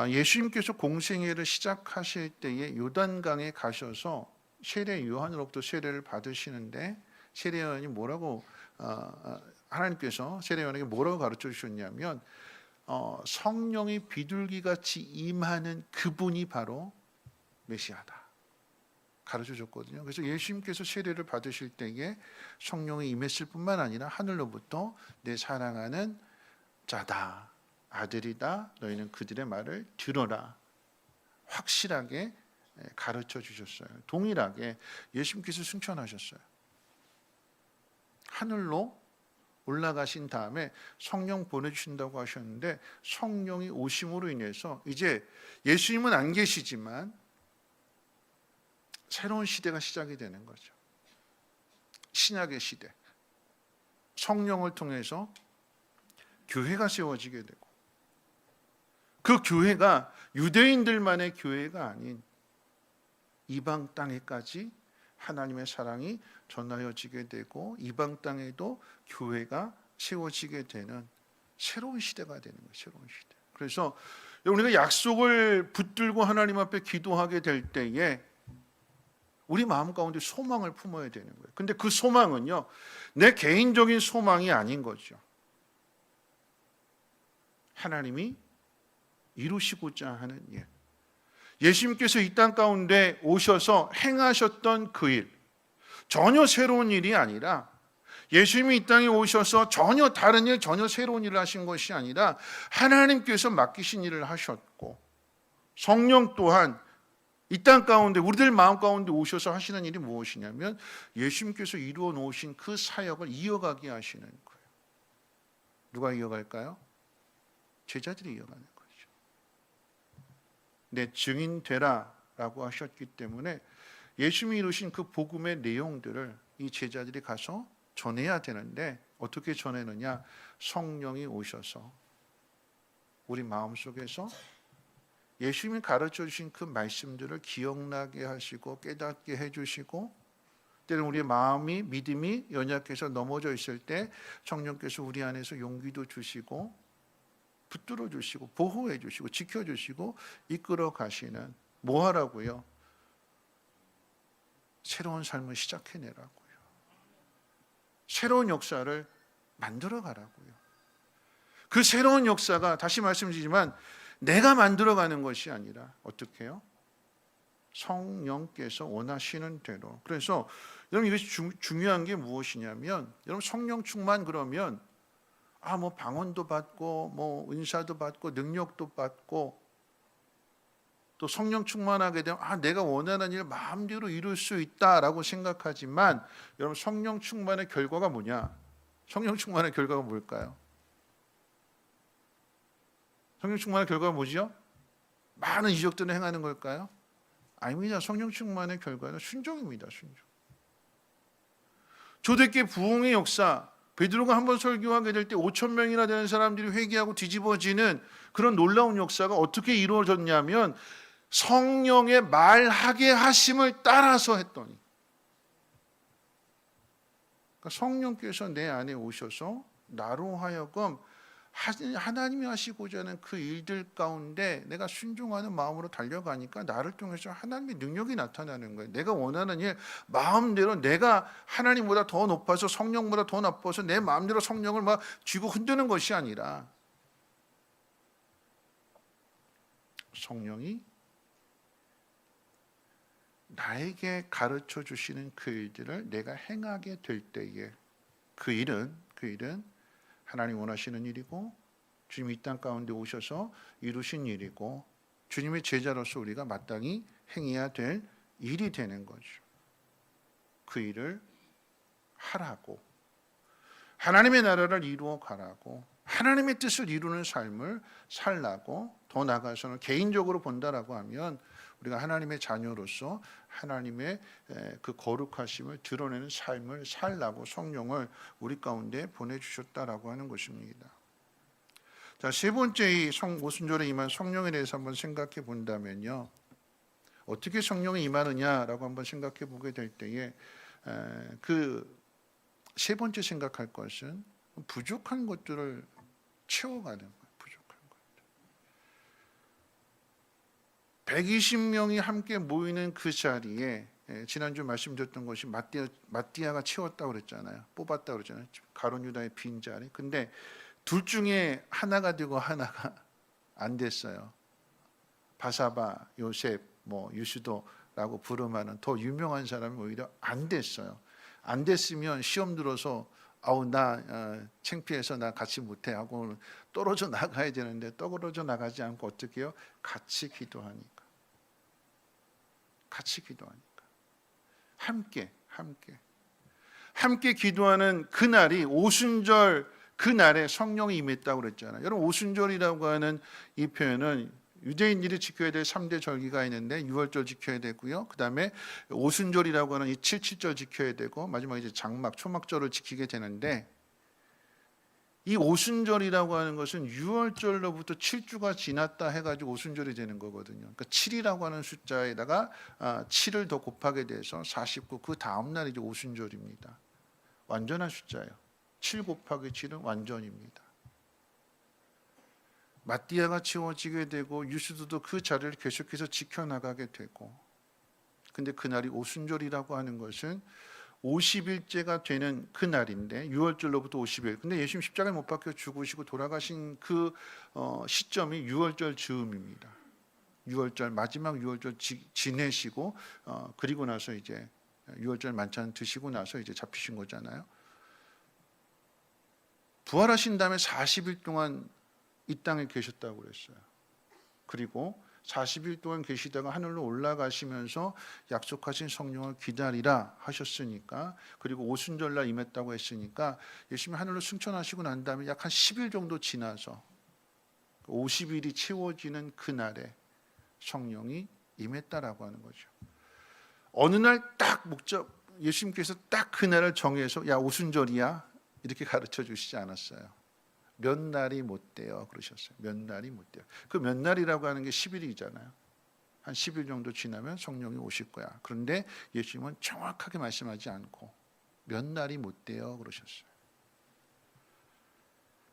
예수님께서 공생애를 시작하실 때에 요단강에 가셔서 세례 요한으로부터 세례를 받으시는데 세례 요한이 뭐라고 하나님께서 세례 요한에게 뭐라고 가르쳐 주셨냐면 성령이 비둘기같이 임하는 그분이 바로 메시아다 가르쳐 줬거든요. 그래서 예수님께서 세례를 받으실 때에 성령이 임했을 뿐만 아니라 하늘로부터 내 사랑하는 자다 아들이다 너희는 그들의 말을 들어라 확실하게 가르쳐 주셨어요. 동일하게 예수님께서 승천하셨어요. 하늘로 올라가신 다음에 성령 보내주신다고 하셨는데 성령이 오심으로 인해서 이제 예수님은 안 계시지만 새로운 시대가 시작이 되는 거죠. 신약의 시대. 성령을 통해서 교회가 세워지게 되고 그 교회가 유대인들만의 교회가 아닌 이방 땅에까지 하나님의 사랑이 전하여지게 되고 이방 땅에도 교회가 세워지게 되는 새로운 시대가 되는 거예요. 새로운 시대. 그래서 우리가 약속을 붙들고 하나님 앞에 기도하게 될 때에 우리 마음 가운데 소망을 품어야 되는 거예요. 근데 그 소망은요 내 개인적인 소망이 아닌 거죠. 하나님이 이루시고자 하는 일. 예수님께서 이 땅 가운데 오셔서 행하셨던 그 일, 전혀 새로운 일이 아니라, 예수님이 이 땅에 오셔서 전혀 다른 일, 전혀 새로운 일을 하신 것이 아니라 하나님께서 맡기신 일을 하셨고, 성령 또한 이 땅 가운데 우리들 마음 가운데 오셔서 하시는 일이 무엇이냐면 예수님께서 이루어 놓으신 그 사역을 이어가게 하시는 거예요. 누가 이어갈까요? 제자들이 이어가는 거죠. 내 증인 되라라고 하셨기 때문에 예수님이 이루신 그 복음의 내용들을 이 제자들이 가서 전해야 되는데, 어떻게 전하느냐? 성령이 오셔서 우리 마음속에서 예수님이 가르쳐 주신 그 말씀들을 기억나게 하시고 깨닫게 해주시고, 때는 우리의 마음이, 믿음이 연약해서 넘어져 있을 때 성령께서 우리 안에서 용기도 주시고 붙들어 주시고 보호해 주시고 지켜 주시고 이끌어 가시는, 뭐 하라고요? 새로운 삶을 시작해내라고요. 새로운 역사를 만들어 가라고요. 그 새로운 역사가, 다시 말씀드리지만, 내가 만들어가는 것이 아니라 어떻게 해요? 성령께서 원하시는 대로. 그래서 여러분, 이것이 중요한 게 무엇이냐면, 여러분 성령 충만 그러면 뭐 방언도 받고 뭐 은사도 받고 능력도 받고 또 성령 충만하게 되면 내가 원하는 일 마음대로 이룰 수 있다라고 생각하지만, 여러분 성령 충만의 결과가 뭐냐? 성령 충만의 결과가 뭘까요? 성령 충만의 결과가 뭐죠? 많은 이적들을 행하는 걸까요? 아닙니다. 성령 충만의 결과는 순종입니다. 순종. 초대교회 부흥의 역사, 베드로가 한번 설교하게 될 때 5천 명이나 되는 사람들이 회개하고 뒤집어지는 그런 놀라운 역사가 어떻게 이루어졌냐면, 성령의 말하게 하심을 따라서 했더니, 그러니까 성령께서 내 안에 오셔서 나로 하여금 하나님이 하시고자 하는 그 일들 가운데 내가 순종하는 마음으로 달려가니까 나를 통해서 하나님의 능력이 나타나는 거예요. 내가 원하는 일 마음대로, 내가 하나님보다 더 높아서 성령보다 더 나빠서 내 마음대로 성령을 막 쥐고 흔드는 것이 아니라, 성령이 나에게 가르쳐 주시는 그 일들을 내가 행하게 될 때에 그 일은 하나님 원하시는 일이고, 주님이 이 땅 가운데 오셔서 이루신 일이고, 주님의 제자로서 우리가 마땅히 행해야 될 일이 되는 거죠. 그 일을 하라고, 하나님의 나라를 이루어 가라고, 하나님의 뜻을 이루는 삶을 살라고, 더 나아가서는 개인적으로 본다라고 하면 우리가 하나님의 자녀로서 하나님의 그 거룩하심을 드러내는 삶을 살라고 성령을 우리 가운데 보내주셨다라고 하는 것입니다. 자, 세 번째, 이 오순절에 임한 성령에 대해서 한번 생각해 본다면요, 어떻게 성령이 임하느냐라고 한번 생각해 보게 될 때에 그 세 번째 생각할 것은 부족한 것들을 채워가는 거예요. 120명이 함께 모이는 그 자리에, 지난주 말씀드렸던 것이 마띠아가 채웠다고 그랬잖아요. 뽑았다고 그랬잖아요. 가룟 유다의 빈 자리. 근데 둘 중에 하나가 되고 하나가 안 됐어요. 바사바, 요셉, 유스도라고 부르면은 더 유명한 사람이 오히려 안 됐어요. 안 됐으면 시험 들어서 나 창피해서 나 같이 못해 하고 떨어져 나가야 되는데, 떨어져 나가지 않고 어떻게 해요? 같이 기도하니까. 함께 기도하는 그날이 오순절, 그날에 성령이 임했다고 그랬잖아요. 여러분, 오순절이라고 하는 이 표현은 유대인들이 지켜야 될 3대 절기가 있는데, 유월절 지켜야 되고요, 그 다음에 오순절이라고 하는 이 7.7절 지켜야 되고, 마지막에 이제 장막, 초막절을 지키게 되는데, 이 오순절이라고 하는 것은 유월절로부터 7주가 지났다 해가지고 오순절이 되는 거거든요. 그러니까 7이라고 하는 숫자에다가 7을 더 곱하게 돼서 49, 그 다음 날이 이제 오순절입니다. 완전한 숫자예요. 7 곱하기 7은 완전입니다. 마띠아가 채워지게 되고 유스도도 그 자리를 계속해서 지켜나가게 되고, 근데 그날이 오순절이라고 하는 것은 50일째가 되는 그 날인데 6월절로부터 50일. 근데 예수님 십자가에 못 박혀 죽으시고 돌아가신 그 시점이 6월절 즈음입니다. 6월절 마지막 6월절 지내시고 그리고 나서 이제 6월절 만찬 드시고 나서 이제 잡히신 거잖아요. 부활하신 다음에 40일 동안 이 땅에 계셨다고 그랬어요. 그리고 40일 동안 계시다가 하늘로 올라가시면서 약속하신 성령을 기다리라 하셨으니까, 그리고 오순절날 임했다고 했으니까 예수님이 하늘로 승천하시고 난 다음에 약 한 10일 정도 지나서 50일이 채워지는 그날에 성령이 임했다라고 하는 거죠. 어느 날 딱 예수님께서 딱 그날을 정해서 야 오순절이야 이렇게 가르쳐 주시지 않았어요. 몇 날이 못 돼요 그러셨어요. 몇 날이 못 돼요. 그 몇 날이라고 하는 게 10일이잖아요. 한 10일 정도 지나면 성령이 오실 거야. 그런데 예수님은 정확하게 말씀하지 않고 몇 날이 못 돼요 그러셨어요.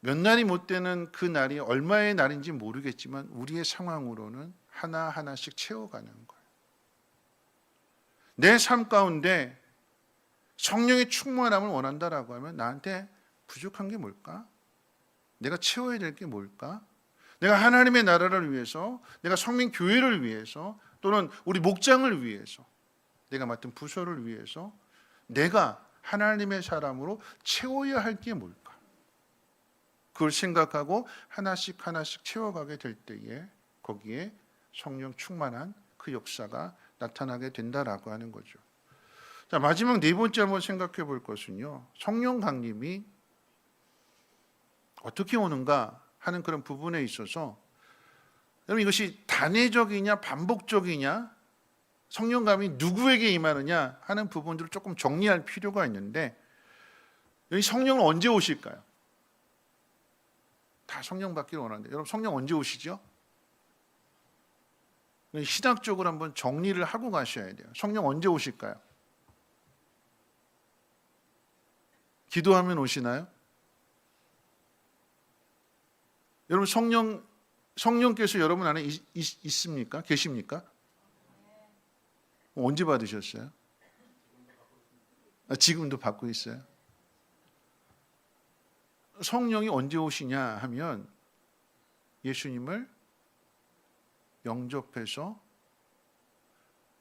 몇 날이 못 되는 그 날이 얼마의 날인지 모르겠지만 우리의 상황으로는 하나하나씩 채워가는 거예요. 내 삶 가운데 성령의 충만함을 원한다라고 하면 나한테 부족한 게 뭘까? 내가 채워야 될 게 뭘까? 내가 하나님의 나라를 위해서, 내가 성민교회를 위해서, 또는 우리 목장을 위해서, 내가 맡은 부서를 위해서 내가 하나님의 사람으로 채워야 할 게 뭘까? 그걸 생각하고 하나씩 채워가게 될 때에 거기에 성령 충만한 그 역사가 나타나게 된다라고 하는 거죠. 자, 마지막 네 번째 한번 생각해 볼 것은요, 성령 강림이 어떻게 오는가 하는 그런 부분에 있어서, 여러분 이것이 단회적이냐 반복적이냐, 성령감이 누구에게 임하느냐 하는 부분들을 조금 정리할 필요가 있는데, 여기 성령은 언제 오실까요? 다 성령 받기를 원하는데 여러분 성령 언제 오시죠? 신학적으로 한번 정리를 하고 가셔야 돼요. 성령 언제 오실까요? 기도하면 오시나요? 여러분 성령께서 여러분 안에 있습니까? 계십니까? 언제 받으셨어요? 지금도 받고 있어요. 성령이 언제 오시냐 하면 예수님을 영접해서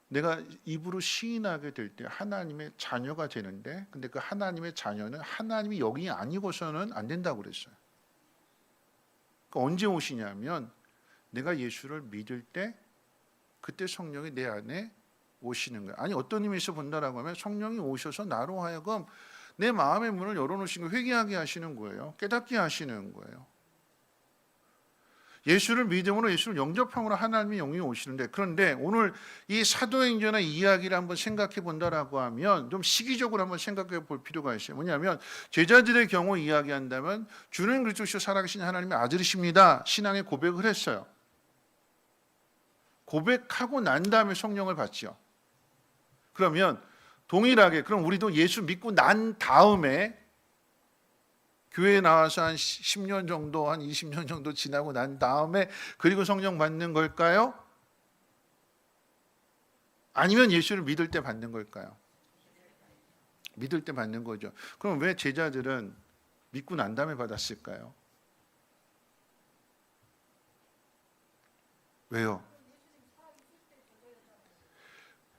내가 입으로 시인하게 될 때 하나님의 자녀가 되는데, 근데 그 하나님의 자녀는 하나님이 여기 아니고서는 안 된다고 그랬어요. 그러니까 언제 오시냐면 내가 예수를 믿을 때 그때 성령이 내 안에 오시는 거예요. 아니 어떤 의미에서 본다라고 하면 성령이 오셔서 나로 하여금 내 마음의 문을 열어놓으신 거 회개하게 하시는 거예요. 깨닫게 하시는 거예요. 예수를 믿음으로 예수를 영접함으로 하나님의 영이 오시는데, 그런데 오늘 이 사도행전의 이야기를 한번 생각해 본다라고 하면 좀 시기적으로 한번 생각해 볼 필요가 있어요. 뭐냐면 제자들의 경우 이야기한다면 주는 그리스도시요 살아계신 하나님의 아들이십니다. 신앙의 고백을 했어요. 고백하고 난 다음에 성령을 받지요. 그러면 동일하게 그럼 우리도 예수 믿고 난 다음에 교회에 나와서 한 10년 정도, 한 20년 정도 지나고 난 다음에 그리고 성령 받는 걸까요? 아니면 예수를 믿을 때 받는 걸까요? 믿을 때 받는 거죠. 그럼 왜 제자들은 믿고 난 다음에 받았을까요? 왜요?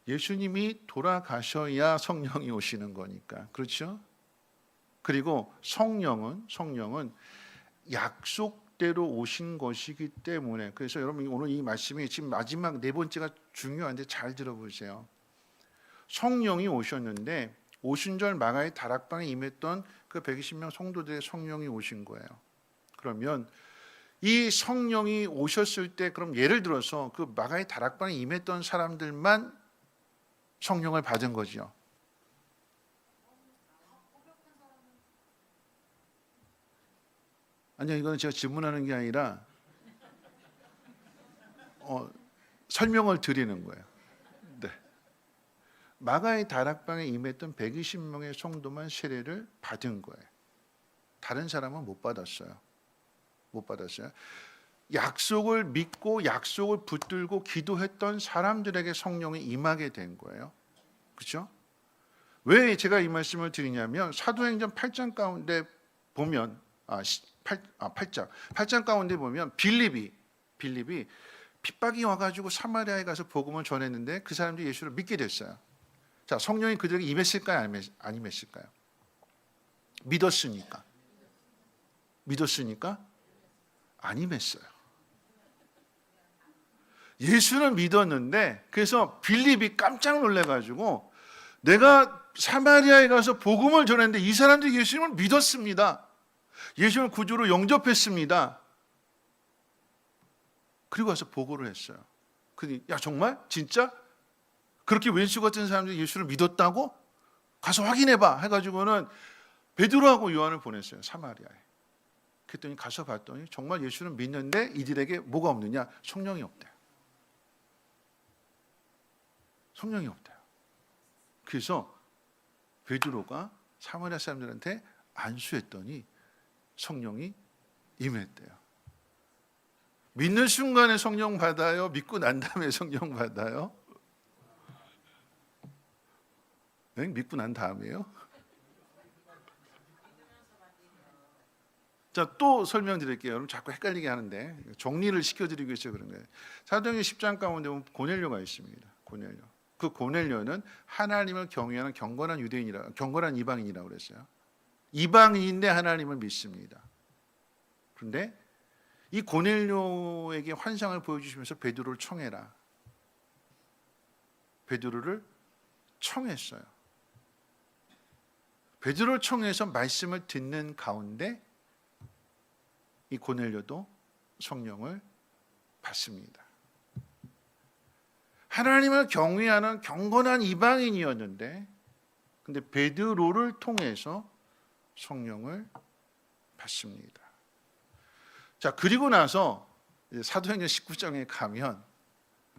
예수님이 돌아가셔야 성령이 오시는 거니까. 그렇죠? 그리고 성령은 약속대로 오신 것이기 때문에, 그래서 여러분 오늘 이 말씀이 지금 마지막 네 번째가 중요한데 잘 들어보세요. 성령이 오셨는데 오순절 마가의 다락방에 임했던 그 120명 성도들의 성령이 오신 거예요. 그러면 이 성령이 오셨을 때, 그럼 예를 들어서 그 마가의 다락방에 임했던 사람들만 성령을 받은 거죠. 아니요, 이거는 제가 질문하는 게 아니라 설명을 드리는 거예요. 네. 마가의 다락방에 임했던 120명의 성도만 세례를 받은 거예요. 다른 사람은 못 받았어요. 못 받았어요. 약속을 믿고 약속을 붙들고 기도했던 사람들에게 성령이 임하게 된 거예요. 그렇죠? 왜 제가 이 말씀을 드리냐면 사도행전 8장 가운데 보면 8장 가운데 보면 빌립이 핍박이 와가지고 사마리아에 가서 복음을 전했는데 그 사람들이 예수를 믿게 됐어요. 자, 성령이 그들에게 임했을까요? 안 임했을까요? 믿었으니까 안 임했어요. 예수는 믿었는데 그래서 빌립이 깜짝 놀래가지고 내가 사마리아에 가서 복음을 전했는데 이 사람들이 예수님을 믿었습니다. 예수님을 구주로 영접했습니다. 그리고 와서 보고를 했어요. 그러니 야 정말? 진짜? 그렇게 왼수 같은 사람들이 예수를 믿었다고? 가서 확인해봐 해가지고는 베드로하고 요한을 보냈어요. 사마리아에. 그랬더니 가서 봤더니 정말 예수를 믿는데 이들에게 뭐가 없느냐? 성령이 없대요. 성령이 없대요. 그래서 베드로가 사마리아 사람들한테 안수했더니 성령이 임했대요. 믿는 순간에 성령 받아요? 믿고 난 다음에 성령 받아요? 네? 믿고 난 다음에요? 자, 또 설명드릴게요. 여러분 자꾸 헷갈리게 하는데 정리를 시켜드리기 위해서 그런 거예요. 사도행전 10장 가운데 보면 고넬료가 있습니다. 고넬료. 그 고넬료는 하나님을 경외하는 경건한 이방인이라고 그랬어요. 이방인인데 하나님을 믿습니다. 그런데 이 고넬료에게 환상을 보여주시면서 베드로를 청해라. 베드로를 청했어요. 베드로를 청해서 말씀을 듣는 가운데 이 고넬료도 성령을 받습니다. 하나님을 경외하는 경건한 이방인이었는데 근데 베드로를 통해서 성령을 받습니다. 자, 그리고 나서 사도행전 19장에 가면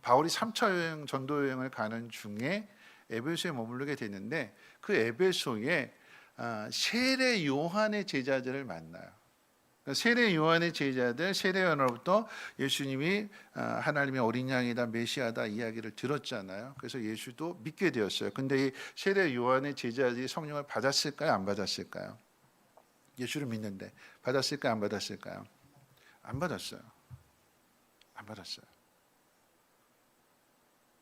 바울이 3차 여행, 전도 여행을 가는 중에 에베소에 머무르게 되는데 그 에베소에 세례 요한의 제자들을 만나요. 세례 요한의 제자들, 세례 요한으로부터 예수님이 하나님의 어린 양이다, 메시아다 이야기를 들었잖아요. 그래서 예수도 믿게 되었어요. 근데 이 세례 요한의 제자들이 성령을 받았을까요? 안 받았을까요? 예수를 믿는데 받았을까요? 안 받았을까요? 안 받았어요. 안 받았어요.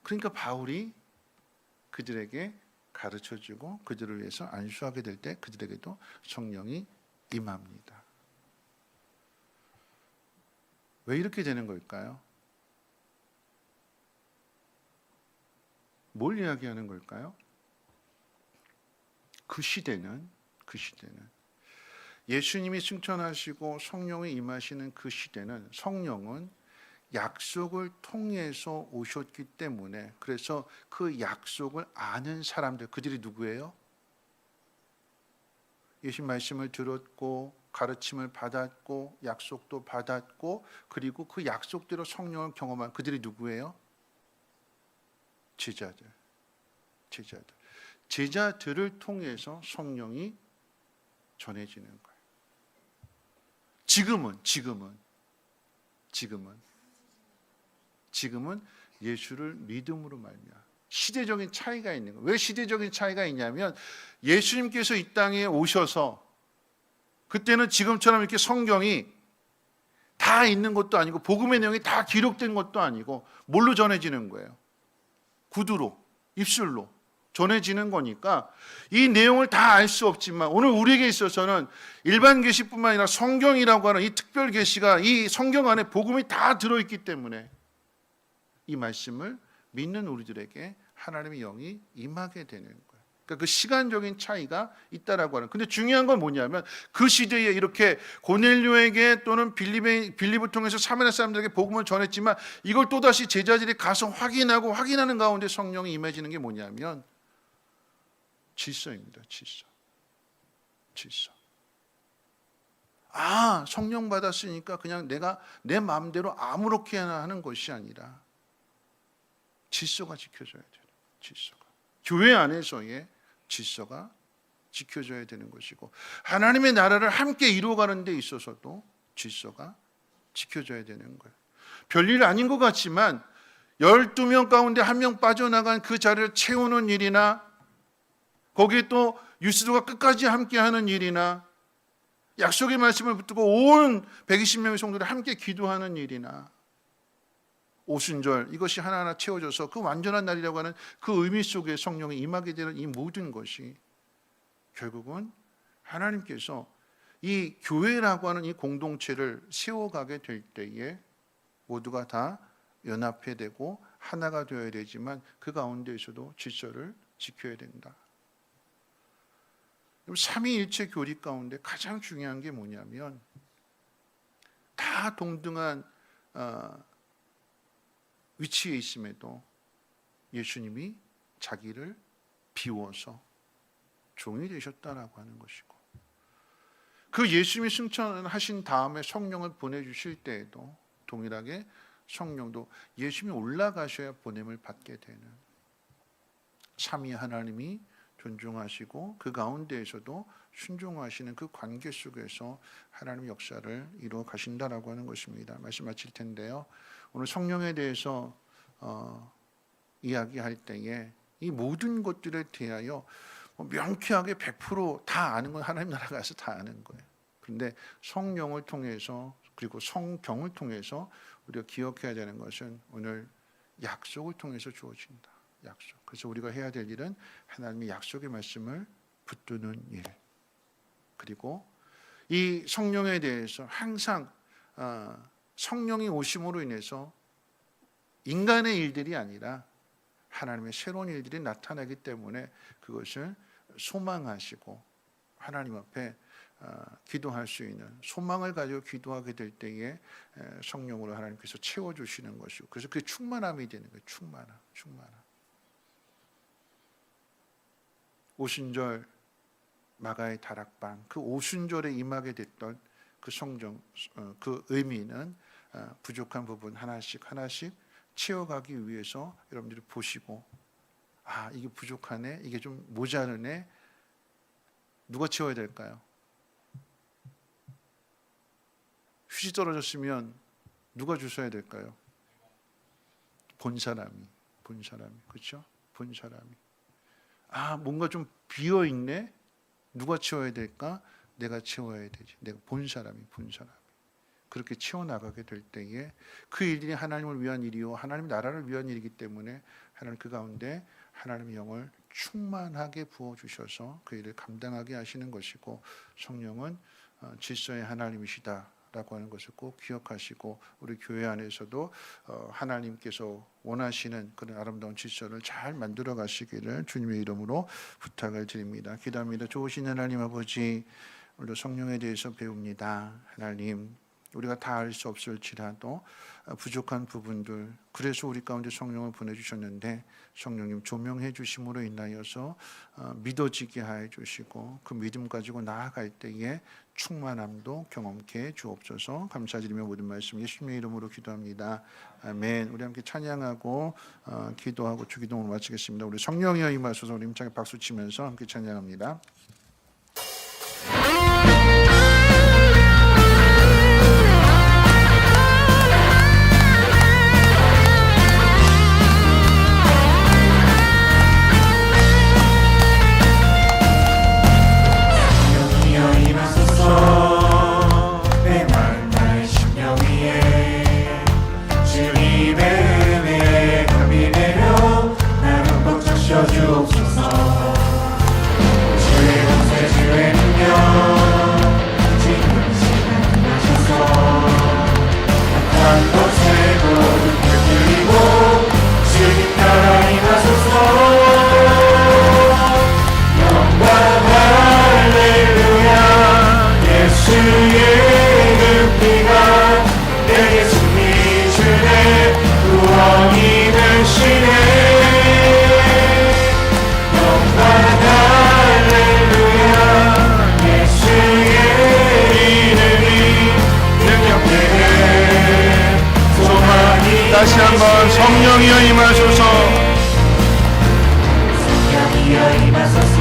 그러니까 바울이 그들에게 가르쳐주고 그들을 위해서 안수하게 될 때 그들에게도 성령이 임합니다. 왜 이렇게 되는 걸까요? 뭘 이야기하는 걸까요? 그 시대는 예수님이 승천하시고 성령이 임하시는 그 시대는 성령은 약속을 통해서 오셨기 때문에 그래서 그 약속을 아는 사람들 그들이 누구예요? 예수 말씀을 들었고 가르침을 받았고 약속도 받았고 그리고 그 약속대로 성령을 경험한 그들이 누구예요? 제자들을 통해서 성령이 전해지는 거예요. 지금은 예수를 믿음으로 말미암아 시대적인 차이가 있는 거예요. 왜 시대적인 차이가 있냐면 예수님께서 이 땅에 오셔서 그때는 지금처럼 이렇게 성경이 다 있는 것도 아니고 복음의 내용이 다 기록된 것도 아니고 뭘로 전해지는 거예요? 구두로, 입술로 전해지는 거니까 이 내용을 다 알 수 없지만 오늘 우리에게 있어서는 일반 계시뿐만 아니라 성경이라고 하는 이 특별 계시가 이 성경 안에 복음이 다 들어있기 때문에 이 말씀을 믿는 우리들에게 하나님의 영이 임하게 되는 거예요. 그러니까 그 시간적인 차이가 있다라고 하는. 근데 중요한 건 뭐냐면 그 시대에 이렇게 고넬료에게 또는 빌립을 통해서 사마리아 사람들에게 복음을 전했지만 이걸 또다시 제자들이 가서 확인하는 가운데 성령이 임해지는 게 뭐냐면 질서입니다. 질서. 성령 받았으니까 그냥 내가 내 마음대로 아무렇게나 하는 것이 아니라 질서가 지켜져야 돼요. 질서가. 교회 안에서의 질서가 지켜져야 되는 것이고 하나님의 나라를 함께 이루어가는 데 있어서도 질서가 지켜져야 되는 거예요. 별일 아닌 것 같지만 12명 가운데 1명 빠져나간 그 자리를 채우는 일이나 거기에 또 유스도가 끝까지 함께하는 일이나 약속의 말씀을 붙들고 온 120명의 성도들이 함께 기도하는 일이나 오순절 이것이 하나하나 채워져서 그 완전한 날이라고 하는 그 의미 속에 성령이 임하게 되는 이 모든 것이 결국은 하나님께서 이 교회라고 하는 이 공동체를 세워가게 될 때에 모두가 다 연합해 되고 하나가 되어야 되지만 그 가운데에서도 질서를 지켜야 된다. 삼위일체 교리 가운데 가장 중요한 게 뭐냐면 다 동등한 위치에 있음에도 예수님이 자기를 비워서 종이 되셨다라고 하는 것이고, 그 예수님이 승천하신 다음에 성령을 보내주실 때에도 동일하게 성령도 예수님이 올라가셔야 보냄을 받게 되는 삼위 하나님이 존중하시고 그 가운데에서도 순종하시는 그 관계 속에서 하나님의 역사를 이루어 가신다라고 하는 것입니다. 말씀 마칠 텐데요. 오늘 성령에 대해서 이야기할 때에 이 모든 것들에 대하여 명쾌하게 100% 아는 건 하나님 나라 가서 다 아는 거예요. 그런데 성령을 통해서 그리고 성경을 통해서 우리가 기억해야 되는 것은 오늘 약속을 통해서 주어진다. 약속. 그래서 우리가 해야 될 일은 하나님의 약속의 말씀을 붙드는 일. 그리고 이 성령에 대해서 항상 성령이 오심으로 인해서 인간의 일들이 아니라 하나님의 새로운 일들이 나타나기 때문에 그것을 소망하시고 하나님 앞에 기도할 수 있는 소망을 가지고 기도하게 될 때에 성령으로 하나님께서 채워주시는 것이고, 그래서 그게 충만함이 되는 거예요. 충만함. 오순절 마가의 다락방, 그 오순절에 임하게 됐던 그 성경, 그 의미는 부족한 부분 하나씩 채워가기 위해서 여러분들이 보시고, 이게 부족하네, 이게 좀 모자르네, 누가 채워야 될까요? 휴지 떨어졌으면 누가 주셔야 될까요? 본 사람이, 그렇죠? 본 사람이. 뭔가 좀 비어 있네. 누가 채워야 될까? 내가 채워야 되지. 내가 본 사람이. 그렇게 채워 나가게 될 때에 그 일들이 하나님을 위한 일이요, 하나님 나라를 위한 일이기 때문에 하나님 그 가운데 하나님의 영을 충만하게 부어 주셔서 그 일을 감당하게 하시는 것이고, 성령은 질서의 하나님이시다라고 하는 것을 꼭 기억하시고, 우리 교회 안에서도 하나님께서 원하시는 그런 아름다운 질서를 잘 만들어 가시기를 주님의 이름으로 부탁을 드립니다. 기도합니다. 좋으신 하나님 아버지, 오늘도 성령에 대해서 배웁니다. 하나님, 우리가 다 알 수 없을지라도 부족한 부분들, 그래서 우리 가운데 성령을 보내주셨는데 성령님 조명해 주심으로 인하여서 믿어지게 하여 주시고 그 믿음 가지고 나아갈 때에 충만함도 경험케 해 주옵소서. 감사드리며 모든 말씀 예수님의 이름으로 기도합니다. 아멘. 우리 함께 찬양하고 기도하고 주기도문을 마치겠습니다. 우리 성령이여 임하소서. 우리 힘차게 박수 치면서 함께 찬양합니다. 다시 한번 성령이여 임하소서. 성령이여 임하소서.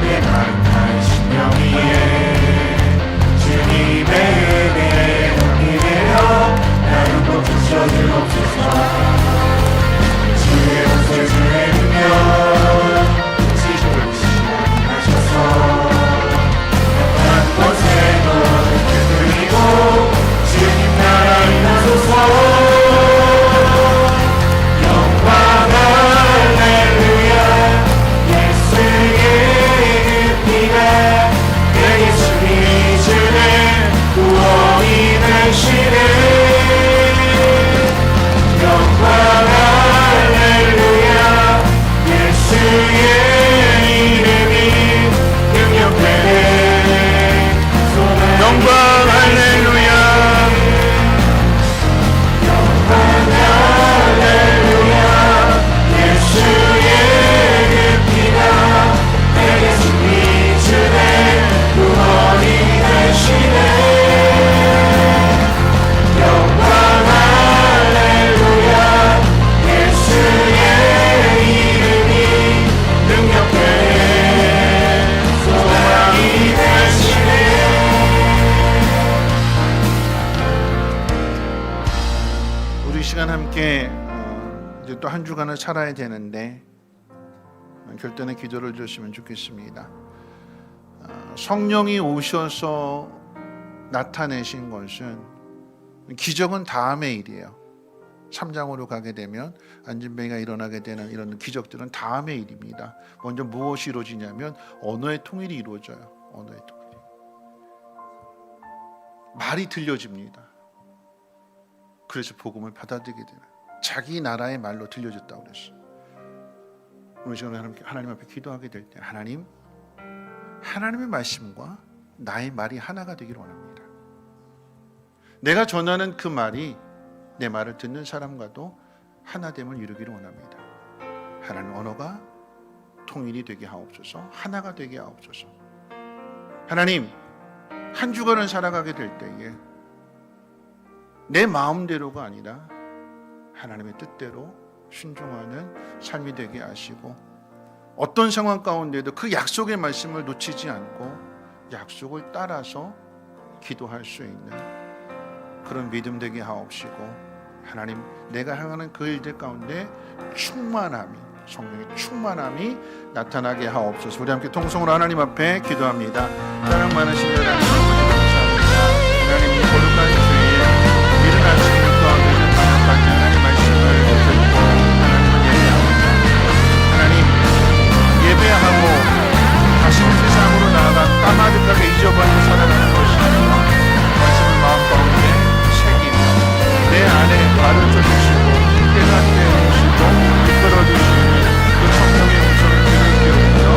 내 마음과 심령 위에 주님의 은혜에 넘기며 나를 꼭 부셔주옵소서. 주의 옷을 주의 능력 이제 또 한 주간을 살아야 되는데 결단의 기도를 주시면 좋겠습니다. 성령이 오셔서 나타내신 것은 기적은 다음의 일이에요. 3장으로 가게 되면 안진뱅이가 일어나게 되는 이런 기적들은 다음의 일입니다. 먼저 무엇이 이루어지냐면 언어의 통일이 이루어져요. 언어의 통일이. 말이 들려집니다. 그래서 복음을 받아들이게 되는, 자기 나라의 말로 들려졌다고 그랬어요. 오늘 시간에 하나님 앞에 기도하게 될 때 하나님의 말씀과 나의 말이 하나가 되기를 원합니다. 내가 전하는 그 말이 내 말을 듣는 사람과도 하나됨을 이루기를 원합니다. 하나님 언어가 통일이 되게 하옵소서. 하나가 되게 하옵소서. 하나님, 한 주간을 살아가게 될 때에 내 마음대로가 아니라 하나님의 뜻대로 순종하는 삶이 되게 하시고, 어떤 상황 가운데도 그 약속의 말씀을 놓치지 않고 약속을 따라서 기도할 수 있는 그런 믿음 되게 하옵시고, 하나님, 내가 향하는 그 일들 가운데 충만함이, 성령의 충만함이 나타나게 하옵소서. 우리 함께 통성으로 하나님 앞에 기도합니다. 사랑 많으신 하나님, 감사합니다. 하나님, 이 거룩한 주일 일어나신 것 가운데 방역까지 하나님 말씀을 듣고 하나님을 예배합니다. 하나님, 예배하고 다시 세상으로 나아가 까마득하게 잊어버리고 살아가는 것이 아니라 말씀을 마음 가운데 새기며 내 안에 가르쳐주시고 깨닫게 해주시고 이끌어주시니 그 성령의 음성을 귀를 기울여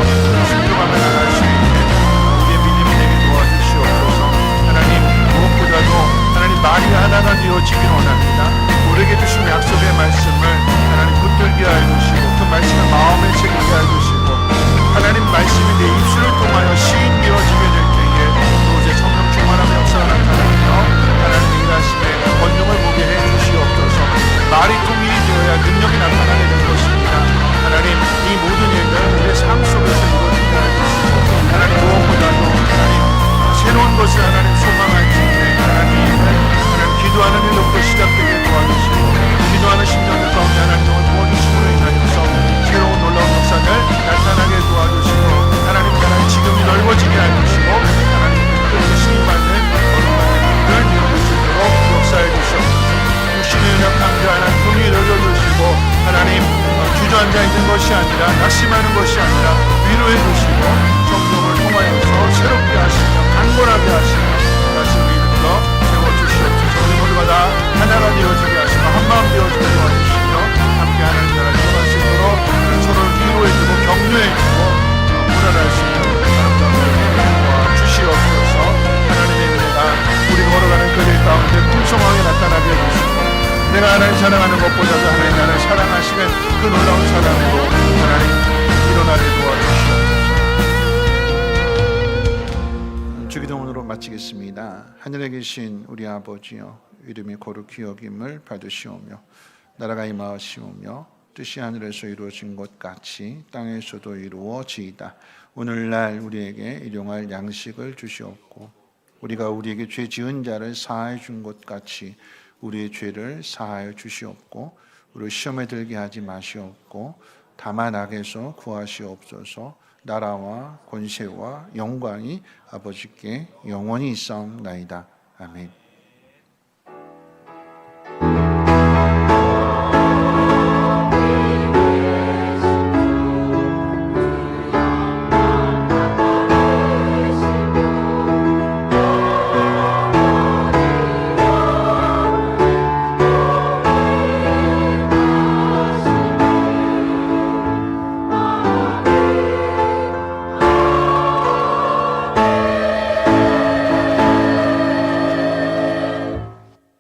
순종하며 나갈 수 있는 우리의 믿음이 되게 도와주시옵소서. 하나님, 무엇보다도 하나님 말이 하나가 되어지기를 원합니다. 우리에게 주신 약속의 말씀을 하나님 붙들게 해주시고 그 말씀을 마음에 새기게 해주시고, 하나님 말씀이 내 입술을 통하여 시인되어지게 될 때에 그곳에 성령 충만함의 역사가 나타나며 하나님의 일하심에 권능을 보게 해주시옵소서. 말이 통일이 되어야 능력이 나타나게 될 것입니다. 하나님, 이 모든 일들 우리의 삶 속에서 이루어지게 해주시고, 하나님 무엇보다도 하나님 새로운 것을 하나님 소망할 때에 하나님 기도하는 일로부터 시작되게 도와주시고, 기도하는 심정들 가운데 하나님을 도와주심으로 인하여서 새로운 놀라운 역사를 나타나게 도와주시고, 하나님 나라의 지금이 넓어지게 해주시고, 하나님 그래서 신임받는 거룩한 일을 이루어질 수 있도록 역사해 주시옵소서. 육신의 은혜 강조하는 분이 열려주시고, 하나님 주저앉아 있는 것이 아니라 낙심하는 것이 아니라 위로해 주시고 성령을 통하여서 새롭게 하시며 강건하게 하시며 다시 믿음으로 세워주시옵소서. 우리 모두가 다 하나가 되어지게 하시고 한마음 되어지게 도와주시며 함께 하나님 나라 들어갈 수 있도록 서로를 위로해주고 격려해주고 불안할 수 있는 아름다운 은혜 도와주시옵소서. 하나님의 은혜가 우리 걸어가는 그들 가운데 풍성하게 나타나게 해주시고, 내가 하나님 사랑하는 것보다도 하나님 나를 사랑하시는 그 놀라운 사랑으로 하나님 일어나게 도와주시옵소서. 주기도문으로 마치겠습니다. 하늘에 계신 우리 아버지여, 이름이 거룩히 여김을 받으시오며 나라가 임하시오며 뜻이 하늘에서 이루어진 것 같이 땅에서도 이루어지이다. 오늘날 우리에게 일용할 양식을 주시옵고, 우리가 우리에게 죄 지은 자를 사하여 준 것 같이 우리의 죄를 사하여 주시옵고, 우리 시험에 들게 하지 마시옵고 다만 악에서 구하시옵소서. 나라와 권세와 영광이 아버지께 영원히 있사옵나이다. 아멘.